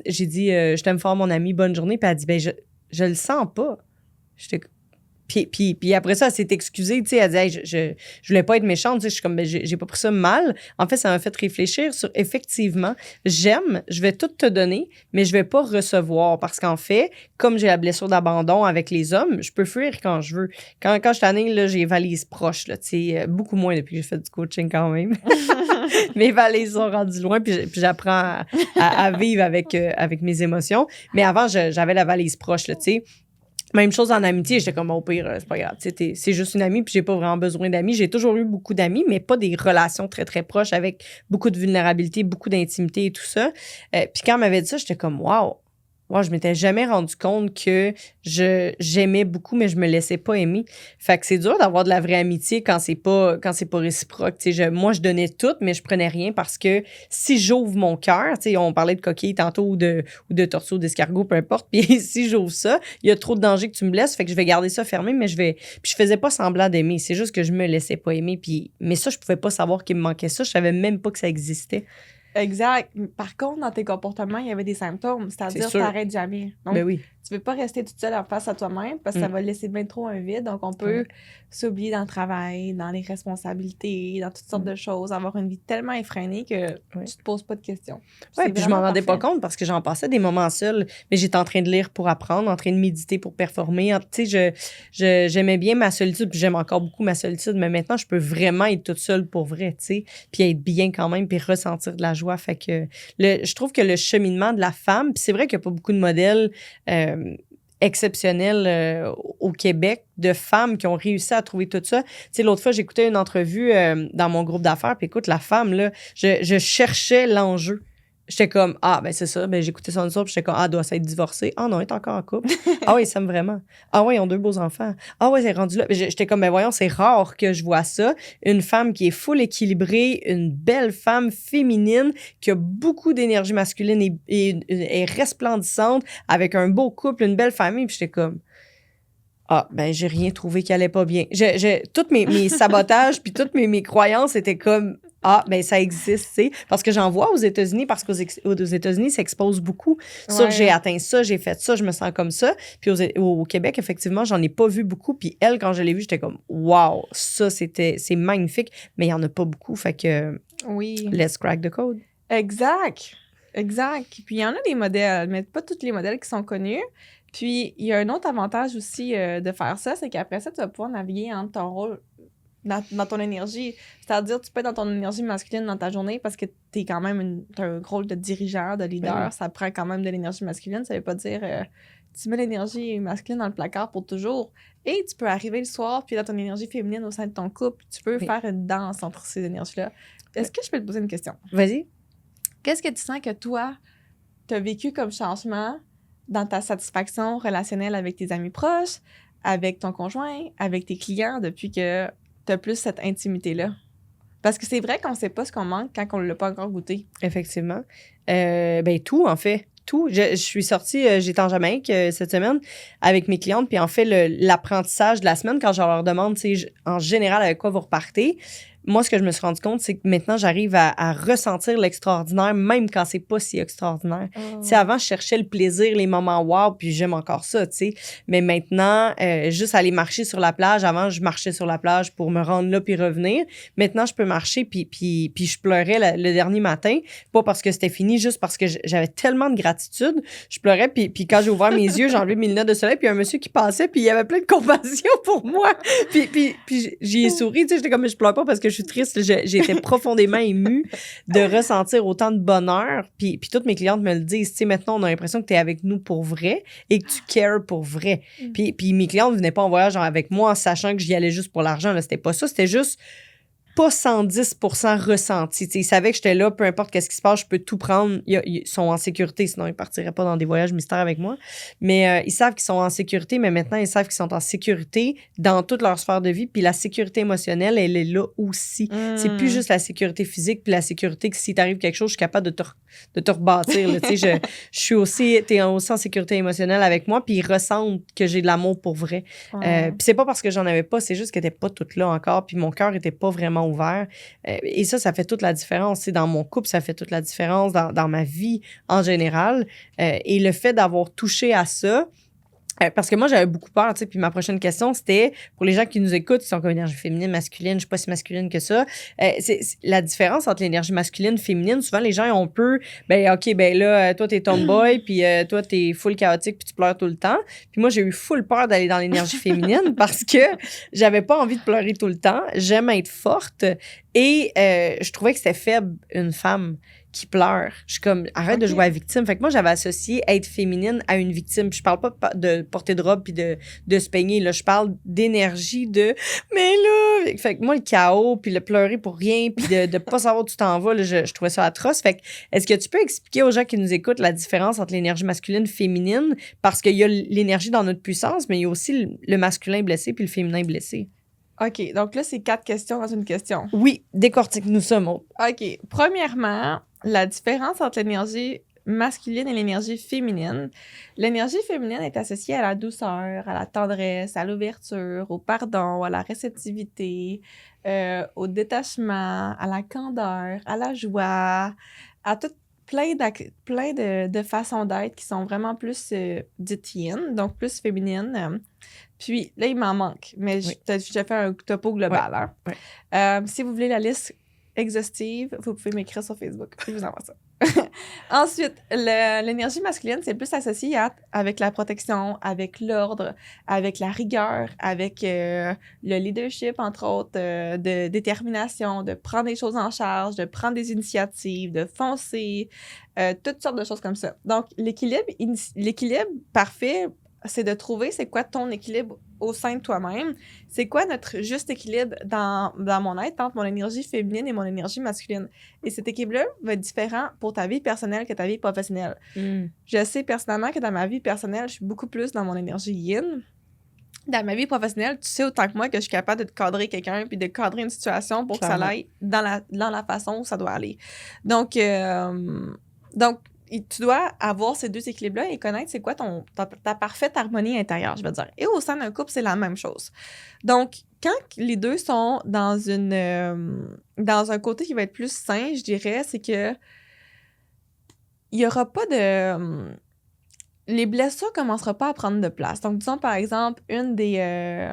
[SPEAKER 1] j'ai dit, je t'aime fort, mon ami, bonne journée, puis elle a dit, ben, je le sens pas. J'étais Puis après ça, elle s'est excusée, tu sais, elle dit hey, je voulais pas être méchante, tu sais, je suis comme, ben, j'ai pas pris ça mal. En fait, ça m'a fait réfléchir sur, effectivement, j'aime, je vais tout te donner, mais je vais pas recevoir parce qu'en fait, comme j'ai la blessure d'abandon avec les hommes, je peux fuir quand je veux. Quand je suis tannée, là, j'ai valises proches, là, tu sais, beaucoup moins depuis que j'ai fait du coaching quand même. Mes valises sont rendues loin, puis j'apprends à vivre avec mes émotions. Mais avant, j'avais la valise proche, là, tu sais. Même chose en amitié, j'étais comme au pire, c'est pas grave. C'est juste une amie, puis j'ai pas vraiment besoin d'amis. J'ai toujours eu beaucoup d'amis, mais pas des relations très, très proches avec beaucoup de vulnérabilité, beaucoup d'intimité et tout ça. Puis quand elle m'avait dit ça, j'étais comme wow. Moi, je m'étais jamais rendu compte que j'aimais beaucoup, mais je me laissais pas aimer. Fait que c'est dur d'avoir de la vraie amitié quand c'est pas réciproque. Moi, je donnais tout, mais je prenais rien parce que si j'ouvre mon cœur, on parlait de coquille tantôt ou de tortue ou d'escargot, peu importe, puis si j'ouvre ça, il y a trop de danger que tu me blesses, fait que je vais garder ça fermé, mais puis je faisais pas semblant d'aimer. C'est juste que je me laissais pas aimer. Mais ça, je pouvais pas savoir qu'il me manquait ça. Je savais même pas que ça existait.
[SPEAKER 2] Exact. Par contre, dans tes comportements, il y avait des symptômes. C'est-à-dire, t'arrêtes jamais. Donc,
[SPEAKER 1] ben oui.
[SPEAKER 2] Tu ne veux pas rester toute seule face à toi-même parce que ça va laisser bien trop un vide. Donc, on peut s'oublier dans le travail, dans les responsabilités, dans toutes sortes de choses, avoir une vie tellement effrénée que tu te poses pas de questions.
[SPEAKER 1] Oui, puis je m'en rendais pas compte parce que j'en passais des moments seuls, mais j'étais en train de lire pour apprendre, en train de méditer pour performer. Tu sais, j'aimais bien ma solitude, puis j'aime encore beaucoup ma solitude, mais maintenant, je peux vraiment être toute seule pour vrai, tu sais, puis être bien quand même, puis ressentir de la joie. Fait que je trouve que le cheminement de la femme, puis c'est vrai qu'il n'y a pas beaucoup de modèles exceptionnels au Québec de femmes qui ont réussi à trouver tout ça. Tu sais, l'autre fois, j'écoutais une entrevue dans mon groupe d'affaires, puis écoute, la femme, là, je cherchais l'enjeu. J'étais comme, ah, ben c'est ça, ben j'écoutais son histoire, puis j'étais comme, ah, elle doit s'être divorcée. Ah non, elle est encore en couple. Ah oui, ils s'aiment vraiment. Ah oui, ils ont 2 beaux enfants. Ah oui, c'est rendu là. J'étais comme, ben voyons, c'est rare que je vois ça. Une femme qui est full équilibrée, une belle femme féminine, qui a beaucoup d'énergie masculine et est resplendissante, avec un beau couple, une belle famille, puis j'étais comme, ah, ben, j'ai rien trouvé qui allait pas bien. Tous mes sabotages puis toutes mes croyances étaient comme, ah, ben, ça existe, tu sais. Parce que j'en vois aux États-Unis, parce qu'aux États-Unis, ça expose beaucoup. Sur j'ai atteint ça, j'ai fait ça, je me sens comme ça. Puis au Québec, effectivement, j'en ai pas vu beaucoup. Puis elle, quand je l'ai vue, j'étais comme, wow, ça, c'est magnifique. Mais il y en a pas beaucoup. Fait que, let's crack the code.
[SPEAKER 2] Exact. Puis il y en a des modèles, mais pas tous les modèles qui sont connus. Puis, il y a un autre avantage aussi de faire ça, c'est qu'après ça, tu vas pouvoir naviguer entre ton rôle, dans ton énergie. C'est-à-dire, tu peux être dans ton énergie masculine dans ta journée parce que tu es quand même t'as un rôle de dirigeant, de leader. Oui. Ça prend quand même de l'énergie masculine. Ça veut pas dire tu mets l'énergie masculine dans le placard pour toujours. Et tu peux arriver le soir, puis dans ton énergie féminine au sein de ton couple, tu peux faire une danse entre ces énergies-là. Est-ce que je peux te poser une question?
[SPEAKER 1] Vas-y.
[SPEAKER 2] Qu'est-ce que tu sens que toi, tu as vécu comme changement dans ta satisfaction relationnelle avec tes amis proches, avec ton conjoint, avec tes clients, depuis que tu as plus cette intimité-là? Parce que c'est vrai qu'on ne sait pas ce qu'on manque quand on ne l'a pas encore goûté.
[SPEAKER 1] Effectivement. Ben tout, en fait. Tout. Je suis sortie, j'étais en Jamaïque cette semaine avec mes clientes, puis en fait, l'apprentissage de la semaine, quand je leur demande, tu sais, en général, avec quoi vous repartez, moi, ce que je me suis rendu compte, c'est que maintenant, j'arrive à ressentir l'extraordinaire, même quand c'est pas si extraordinaire. Tu sais, avant, je cherchais le plaisir, les moments wow, puis j'aime encore ça, tu sais. Mais maintenant, juste aller marcher sur la plage, avant, je marchais sur la plage pour me rendre là puis revenir. Maintenant, je peux marcher, puis je pleurais le dernier matin, pas parce que c'était fini, juste parce que j'avais tellement de gratitude. Je pleurais, puis quand j'ai ouvert mes yeux, j'ai enlevé mes lunettes de soleil, puis il y a un monsieur qui passait, puis il y avait plein de compassion pour moi. Puis j'y ai souri, tu sais, j'étais comme, je pleure pas parce que je suis triste, j'ai été profondément émue de ressentir autant de bonheur. Puis toutes mes clientes me le disent, tu sais, maintenant, on a l'impression que tu es avec nous pour vrai et que tu cares pour vrai. Puis mes clientes ne venaient pas en voyage avec moi en sachant que j'y allais juste pour l'argent, là, c'était pas ça, c'était juste pas 110% ressenti. T'sais, ils savaient que j'étais là, peu importe qu'est-ce qui se passe, je peux tout prendre. Ils sont en sécurité, sinon ils partiraient pas dans des voyages mystères avec moi. Mais ils savent qu'ils sont en sécurité, mais maintenant, ils savent qu'ils sont en sécurité dans toute leur sphère de vie. Puis la sécurité émotionnelle, elle est là aussi. C'est plus juste la sécurité physique, puis la sécurité que si t'arrive quelque chose, je suis capable de te rebâtir. Là, je suis aussi, t'es aussi en sécurité émotionnelle avec moi, puis ils ressentent que j'ai de l'amour pour vrai. Puis c'est pas parce que j'en avais pas, c'est juste qu'elle était pas toute là encore, puis mon cœur était pas vraiment ouvert. Et ça fait toute la différence. Dans mon couple, ça fait toute la différence dans ma vie en général. Et le fait d'avoir touché à ça, parce que moi, j'avais beaucoup peur, tu sais, puis ma prochaine question, c'était, pour les gens qui nous écoutent, qui sont comme énergie féminine, masculine, je suis pas si masculine que ça, c'est la différence entre l'énergie masculine, féminine, souvent, les gens, ils ont peu, ben OK, ben là, toi, t'es tomboy, puis toi, t'es full chaotique, puis tu pleures tout le temps. Puis moi, j'ai eu full peur d'aller dans l'énergie féminine parce que j'avais pas envie de pleurer tout le temps. J'aime être forte et je trouvais que c'était faible, une femme qui pleure. Je suis comme, arrête de jouer à la victime. Fait que moi, j'avais associé être féminine à une victime. Puis je parle pas de porter de robe puis de se peigner. Là. Je parle d'énergie, mais là... Fait que moi, le chaos, puis le pleurer pour rien, puis de pas savoir où tu t'en vas, là, je trouvais ça atroce. Fait que, est-ce que tu peux expliquer aux gens qui nous écoutent la différence entre l'énergie masculine et féminine? Parce qu'il y a l'énergie dans notre puissance, mais il y a aussi le masculin blessé puis le féminin blessé.
[SPEAKER 2] OK, donc là, c'est 4 questions dans une question.
[SPEAKER 1] Oui, décortique-nous ça, Maud.
[SPEAKER 2] OK. Premièrement, la différence entre l'énergie masculine et l'énergie féminine. L'énergie féminine est associée à la douceur, à la tendresse, à l'ouverture, au pardon, à la réceptivité, au détachement, à la candeur, à la joie, à tout plein de façons d'être qui sont vraiment plus dites yin, donc plus féminines. Puis là, il m'en manque, mais je fais un topo global.
[SPEAKER 1] Ouais.
[SPEAKER 2] Hein? Si vous voulez la liste exhaustive, vous pouvez m'écrire sur Facebook. Je vous envoie ça. Ensuite, l'énergie masculine, c'est plus associé avec la protection, avec l'ordre, avec la rigueur, avec le leadership, entre autres, de détermination, de prendre les choses en charge, de prendre des initiatives, de foncer, toutes sortes de choses comme ça. Donc, l'équilibre parfait, c'est de trouver c'est quoi ton équilibre au sein de toi-même. C'est quoi notre juste équilibre dans mon être entre mon énergie féminine et mon énergie masculine. Et cet équilibre-là va être différent pour ta vie personnelle que ta vie professionnelle. Je sais personnellement que dans ma vie personnelle, je suis beaucoup plus dans mon énergie yin. Dans ma vie professionnelle, tu sais autant que moi que je suis capable de cadrer quelqu'un puis de cadrer une situation pour Clairement. Que ça aille dans la façon où ça doit aller. Donc tu dois avoir ces deux équilibres-là et connaître c'est quoi ta parfaite harmonie intérieure, je veux dire. Et au sein d'un couple, c'est la même chose. Donc, quand les deux sont dans un côté qui va être plus sain, je dirais, c'est que il n'y aura pas de... les blessures ne commenceront pas à prendre de place. Donc, disons, par exemple, une des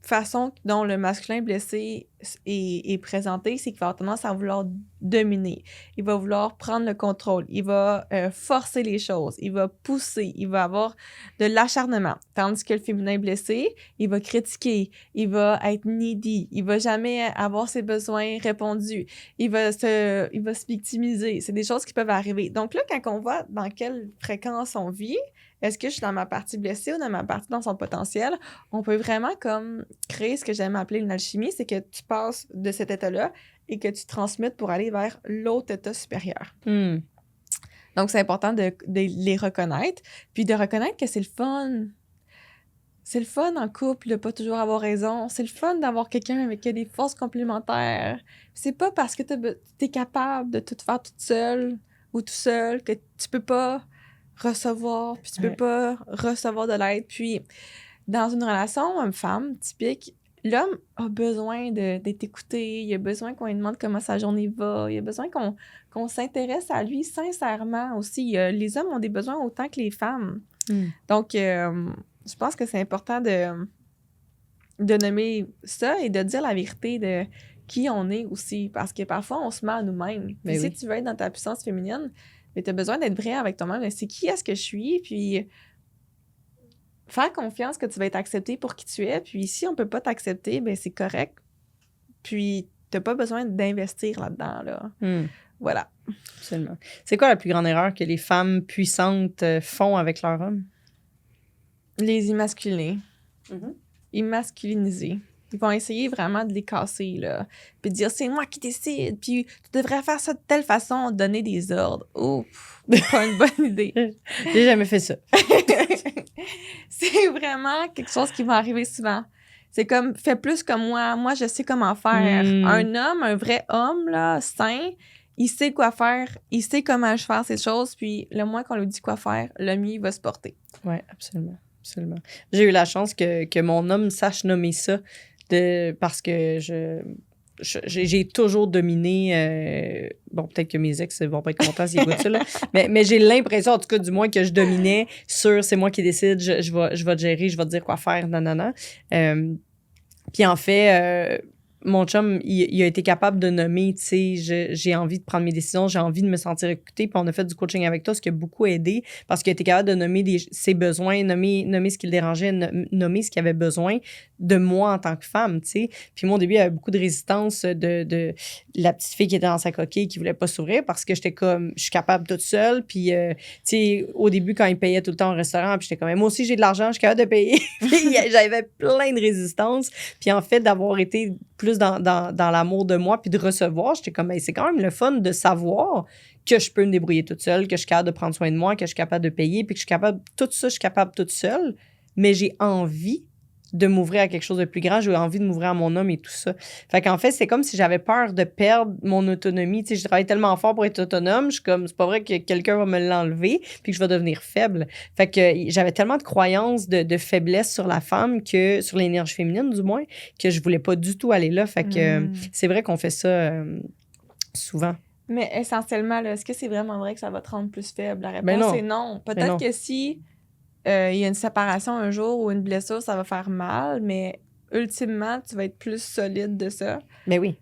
[SPEAKER 2] façons dont le masculin blessé est présenté, c'est qu'il va avoir tendance à vouloir dominer. Il va vouloir prendre le contrôle. Il va forcer les choses. Il va pousser. Il va avoir de l'acharnement. Tandis que le féminin blessé, il va critiquer. Il va être needy. Il va jamais avoir ses besoins répondus. Il va se victimiser. C'est des choses qui peuvent arriver. Donc là, quand on voit dans quelle fréquence on vit, est-ce que je suis dans ma partie blessée ou dans ma partie dans son potentiel? On peut vraiment comme créer ce que j'aime appeler une alchimie, c'est que tu passes de cet état-là et que tu transmutes pour aller vers l'autre état supérieur. Donc, c'est important de les reconnaître, puis de reconnaître que c'est le fun. C'est le fun en couple de pas toujours avoir raison. C'est le fun d'avoir quelqu'un avec qui a des forces complémentaires. C'est pas parce que t'es capable de tout faire toute seule ou tout seul que tu peux pas recevoir, puis tu peux pas recevoir de l'aide. Puis, dans une relation homme-femme typique, l'homme a besoin d'être écouté, il a besoin qu'on lui demande comment sa journée va, il a besoin qu'on s'intéresse à lui sincèrement aussi. Les hommes ont des besoins autant que les femmes. Donc, je pense que c'est important de nommer ça et de dire la vérité de qui on est aussi, parce que parfois, on se met à nous-mêmes. Puis si tu veux être dans ta puissance féminine, mais tu as besoin d'être vrai avec toi-même. C'est qui est-ce que je suis? Puis faire confiance que tu vas être accepté pour qui tu es. Puis si on peut pas t'accepter, ben c'est correct. Puis tu n'as pas besoin d'investir là-dedans. Là. Voilà.
[SPEAKER 1] Absolument. C'est quoi la plus grande erreur que les femmes puissantes font avec leur homme?
[SPEAKER 2] Les immasculiner. Immasculiniser. Ils vont essayer vraiment de les casser, là. Puis dire, c'est moi qui décide, puis tu devrais faire ça de telle façon, donner des ordres. Ouf, pas une bonne idée.
[SPEAKER 1] J'ai jamais fait ça.
[SPEAKER 2] C'est vraiment quelque chose qui va arriver souvent. C'est comme, fais plus comme moi. Moi, je sais comment faire. Un homme, un vrai homme, là, sain, il sait quoi faire. Il sait comment faire ces choses. Puis le moins qu'on lui dit quoi faire, le mieux il va se porter.
[SPEAKER 1] Oui, absolument. Absolument. J'ai eu la chance que mon homme sache nommer ça parce que j'ai toujours dominé. Bon, peut-être que mes ex vont pas être contents s'ils écoutent ça, là. Mais j'ai l'impression, en tout cas, du moins, que je dominais sur c'est moi qui décide, je vais te gérer, je vais te dire quoi faire, nanana. Puis en fait, mon chum, il a été capable de nommer, tu sais, j'ai envie de prendre mes décisions, j'ai envie de me sentir écoutée. Puis on a fait du coaching avec toi, ce qui a beaucoup aidé parce qu'il a été capable de nommer ses besoins, nommer ce qui le dérangeait, nommer ce qu'il avait besoin de moi en tant que femme, tu sais. Puis moi, au début, il y avait beaucoup de résistance de la petite fille qui était dans sa coquille qui voulait pas s'ouvrir parce que j'étais comme, je suis capable toute seule. Puis, tu sais, au début, quand il payait tout le temps au restaurant, puis j'étais comme, moi aussi, j'ai de l'argent, je suis capable de payer. Puis j'avais plein de résistance. Puis en fait, d'avoir été plus dans l'amour de moi puis de recevoir, j'étais comme, c'est quand même le fun de savoir que je peux me débrouiller toute seule, que je suis capable de prendre soin de moi, que je suis capable de payer, puis que je suis capable, tout ça, je suis capable toute seule, mais j'ai envie de m'ouvrir à quelque chose de plus grand, j'ai envie de m'ouvrir à mon homme et tout ça. Fait qu'en fait, c'est comme si j'avais peur de perdre mon autonomie. Tu sais, je travaille tellement fort pour être autonome, je suis comme, c'est pas vrai que quelqu'un va me l'enlever puis que je vais devenir faible. Fait que j'avais tellement de croyances de faiblesse sur la femme, sur l'énergie féminine du moins, que je voulais pas du tout aller là. Fait que c'est vrai qu'on fait ça souvent.
[SPEAKER 2] Mais essentiellement, là, est-ce que c'est vraiment vrai que ça va te rendre plus faible? La réponse est non. Peut-être que si il y a une séparation un jour ou une blessure, ça va faire mal, mais ultimement, tu vas être plus solide de ça.
[SPEAKER 1] Ben oui.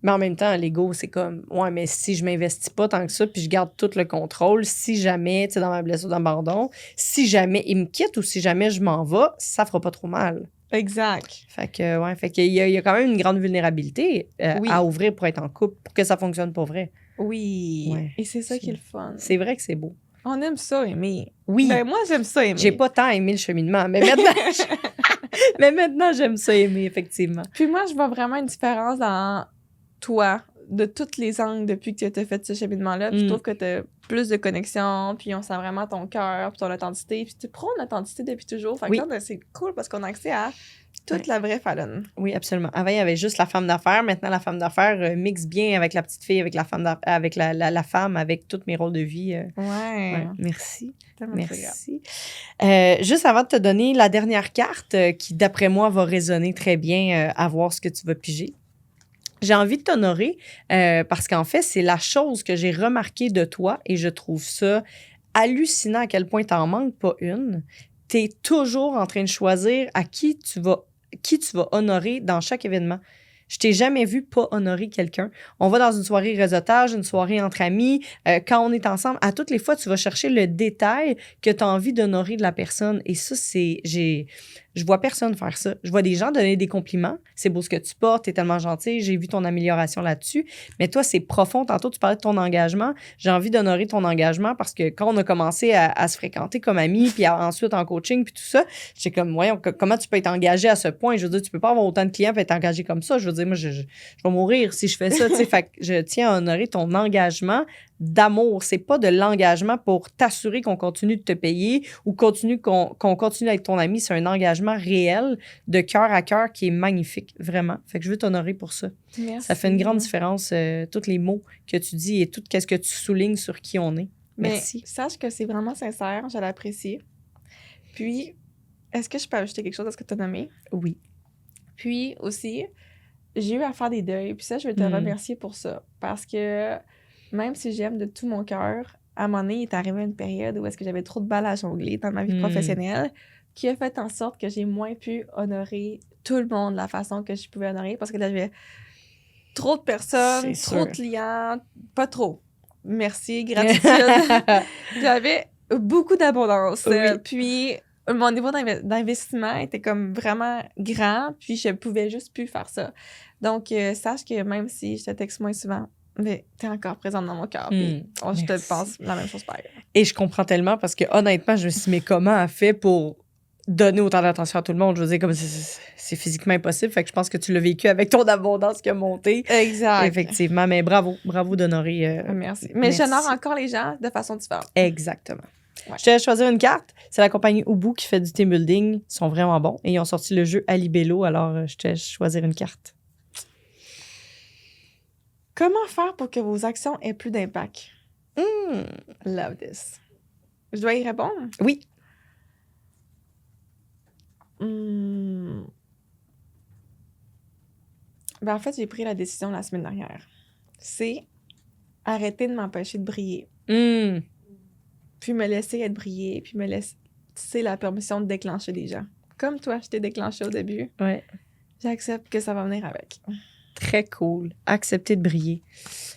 [SPEAKER 1] Mais en même temps, l'ego, c'est comme, ouais, mais si je m'investis pas tant que ça, puis je garde tout le contrôle, si jamais, tu sais, dans ma blessure d'abandon, si jamais il me quitte ou si jamais je m'en vais, ça fera pas trop mal.
[SPEAKER 2] Exact.
[SPEAKER 1] Fait que, ouais, fait qu'il y a quand même une grande vulnérabilité à ouvrir pour être en couple, pour que ça fonctionne pour vrai.
[SPEAKER 2] Oui.
[SPEAKER 1] Ouais.
[SPEAKER 2] Et c'est ça qui est le fun.
[SPEAKER 1] C'est vrai que c'est beau.
[SPEAKER 2] On aime ça, aimer.
[SPEAKER 1] Oui.
[SPEAKER 2] Ben, moi, j'aime ça, aimer.
[SPEAKER 1] J'ai pas tant aimé le cheminement, mais maintenant, j'aime ça aimer, effectivement.
[SPEAKER 2] Puis moi, je vois vraiment une différence dans toi, de tous les angles depuis que tu as fait ce cheminement-là. Puis je trouve que tu as plus de connexion, puis on sent vraiment ton cœur, puis ton authenticité. Puis tu prends l'authenticité depuis toujours. Fait que là, c'est cool parce qu'on a accès à toute la vraie Fallon.
[SPEAKER 1] Oui, absolument. Avant, il y avait juste la femme d'affaires. Maintenant, la femme d'affaires mixe bien avec la petite fille, avec la femme, avec la femme, avec tous mes rôles de vie.
[SPEAKER 2] Ouais.
[SPEAKER 1] Merci.
[SPEAKER 2] Tellement
[SPEAKER 1] merci. Juste avant de te donner la dernière carte qui, d'après moi, va résonner très bien à voir ce que tu vas piger. J'ai envie de t'honorer parce qu'en fait, c'est la chose que j'ai remarquée de toi et je trouve ça hallucinant à quel point t'en manques pas une. T'es toujours en train de choisir à qui tu vas honorer dans chaque événement. Je t'ai jamais vu pas honorer quelqu'un. On va dans une soirée réseautage, une soirée entre amis. Quand on est ensemble, à toutes les fois, tu vas chercher le détail que tu as envie d'honorer de la personne. Et ça, je vois personne faire ça. Je vois des gens donner des compliments. C'est beau ce que tu portes, t'es tellement gentil, j'ai vu ton amélioration là-dessus. Mais toi, c'est profond. Tantôt, tu parlais de ton engagement. J'ai envie d'honorer ton engagement parce que quand on a commencé à se fréquenter comme amis, puis ensuite en coaching, puis tout ça, j'étais comme, voyons, comment tu peux être engagé à ce point? Je veux dire, tu peux pas avoir autant de clients et être engagé comme ça. Je veux dire, moi, je vais mourir si je fais ça. Fait que je tiens à honorer ton engagement d'amour. C'est pas de l'engagement pour t'assurer qu'on continue de te payer ou qu'on continue d'être ton ami. C'est un engagement réel de cœur à cœur qui est magnifique, vraiment. Fait que je veux t'honorer pour ça.
[SPEAKER 2] Merci.
[SPEAKER 1] Ça fait une grande différence, tous les mots que tu dis et tout ce que tu soulignes sur qui on est. Merci.
[SPEAKER 2] Mais sache que c'est vraiment sincère, je l'apprécie. Puis, est-ce que je peux ajouter quelque chose à ce que tu as nommé?
[SPEAKER 1] Oui.
[SPEAKER 2] Puis aussi, j'ai eu à faire des deuils. Puis ça, je veux te remercier pour ça. Parce que même si j'aime de tout mon cœur, à un moment donné, il est arrivé une période où est-ce que j'avais trop de balles à jongler dans ma vie professionnelle qui a fait en sorte que j'ai moins pu honorer tout le monde de la façon que je pouvais honorer parce que là, j'avais trop de personnes, trop de clients, pas trop. Merci, gratitude. J'avais beaucoup d'abondance. Puis mon niveau d'investissement était comme vraiment grand, puis je pouvais juste plus faire ça. Donc, sache que même si je te texte moins souvent, mais t'es encore présente dans mon cœur. Puis je te pense la même chose pareil.
[SPEAKER 1] Et je comprends tellement parce que honnêtement, je me suis dit, mais comment elle fait pour donner autant d'attention à tout le monde. Je veux dire, comme c'est physiquement impossible. Fait que je pense que tu l'as vécu avec ton abondance qui a monté.
[SPEAKER 2] Exact.
[SPEAKER 1] Effectivement, mais bravo d'honorer.
[SPEAKER 2] Merci. Mais j'honore encore les gens de façon différente.
[SPEAKER 1] Exactement.
[SPEAKER 2] Ouais.
[SPEAKER 1] Je te laisse choisir une carte. C'est la compagnie Ubu qui fait du team building. Ils sont vraiment bons. Et ils ont sorti le jeu Alibello. Alors, je te laisse choisir une carte.
[SPEAKER 2] Comment faire pour que vos actions aient plus d'impact? Love this. Je dois y répondre?
[SPEAKER 1] Oui.
[SPEAKER 2] Ben, en fait, j'ai pris la décision la semaine dernière. C'est arrêter de m'empêcher de briller. Puis me laisser être briller, puis me laisser la permission de déclencher des gens. Comme toi, je t'ai déclenché au début.
[SPEAKER 1] Ouais.
[SPEAKER 2] J'accepte que ça va venir avec.
[SPEAKER 1] Très cool. Accepter de briller.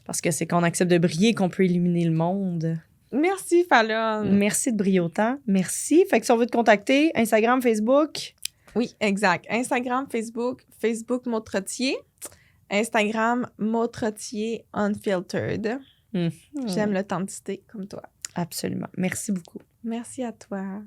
[SPEAKER 1] Parce que c'est quand on accepte de briller qu'on peut éliminer le monde.
[SPEAKER 2] Merci, Fallon.
[SPEAKER 1] Merci de briller autant. Merci. Fait que si on veut te contacter, Instagram, Facebook.
[SPEAKER 2] Oui, exact. Instagram, Facebook Maud Trottier. Instagram Maud Trottier Unfiltered. J'aime l'authenticité comme toi.
[SPEAKER 1] Absolument. Merci beaucoup.
[SPEAKER 2] Merci à toi.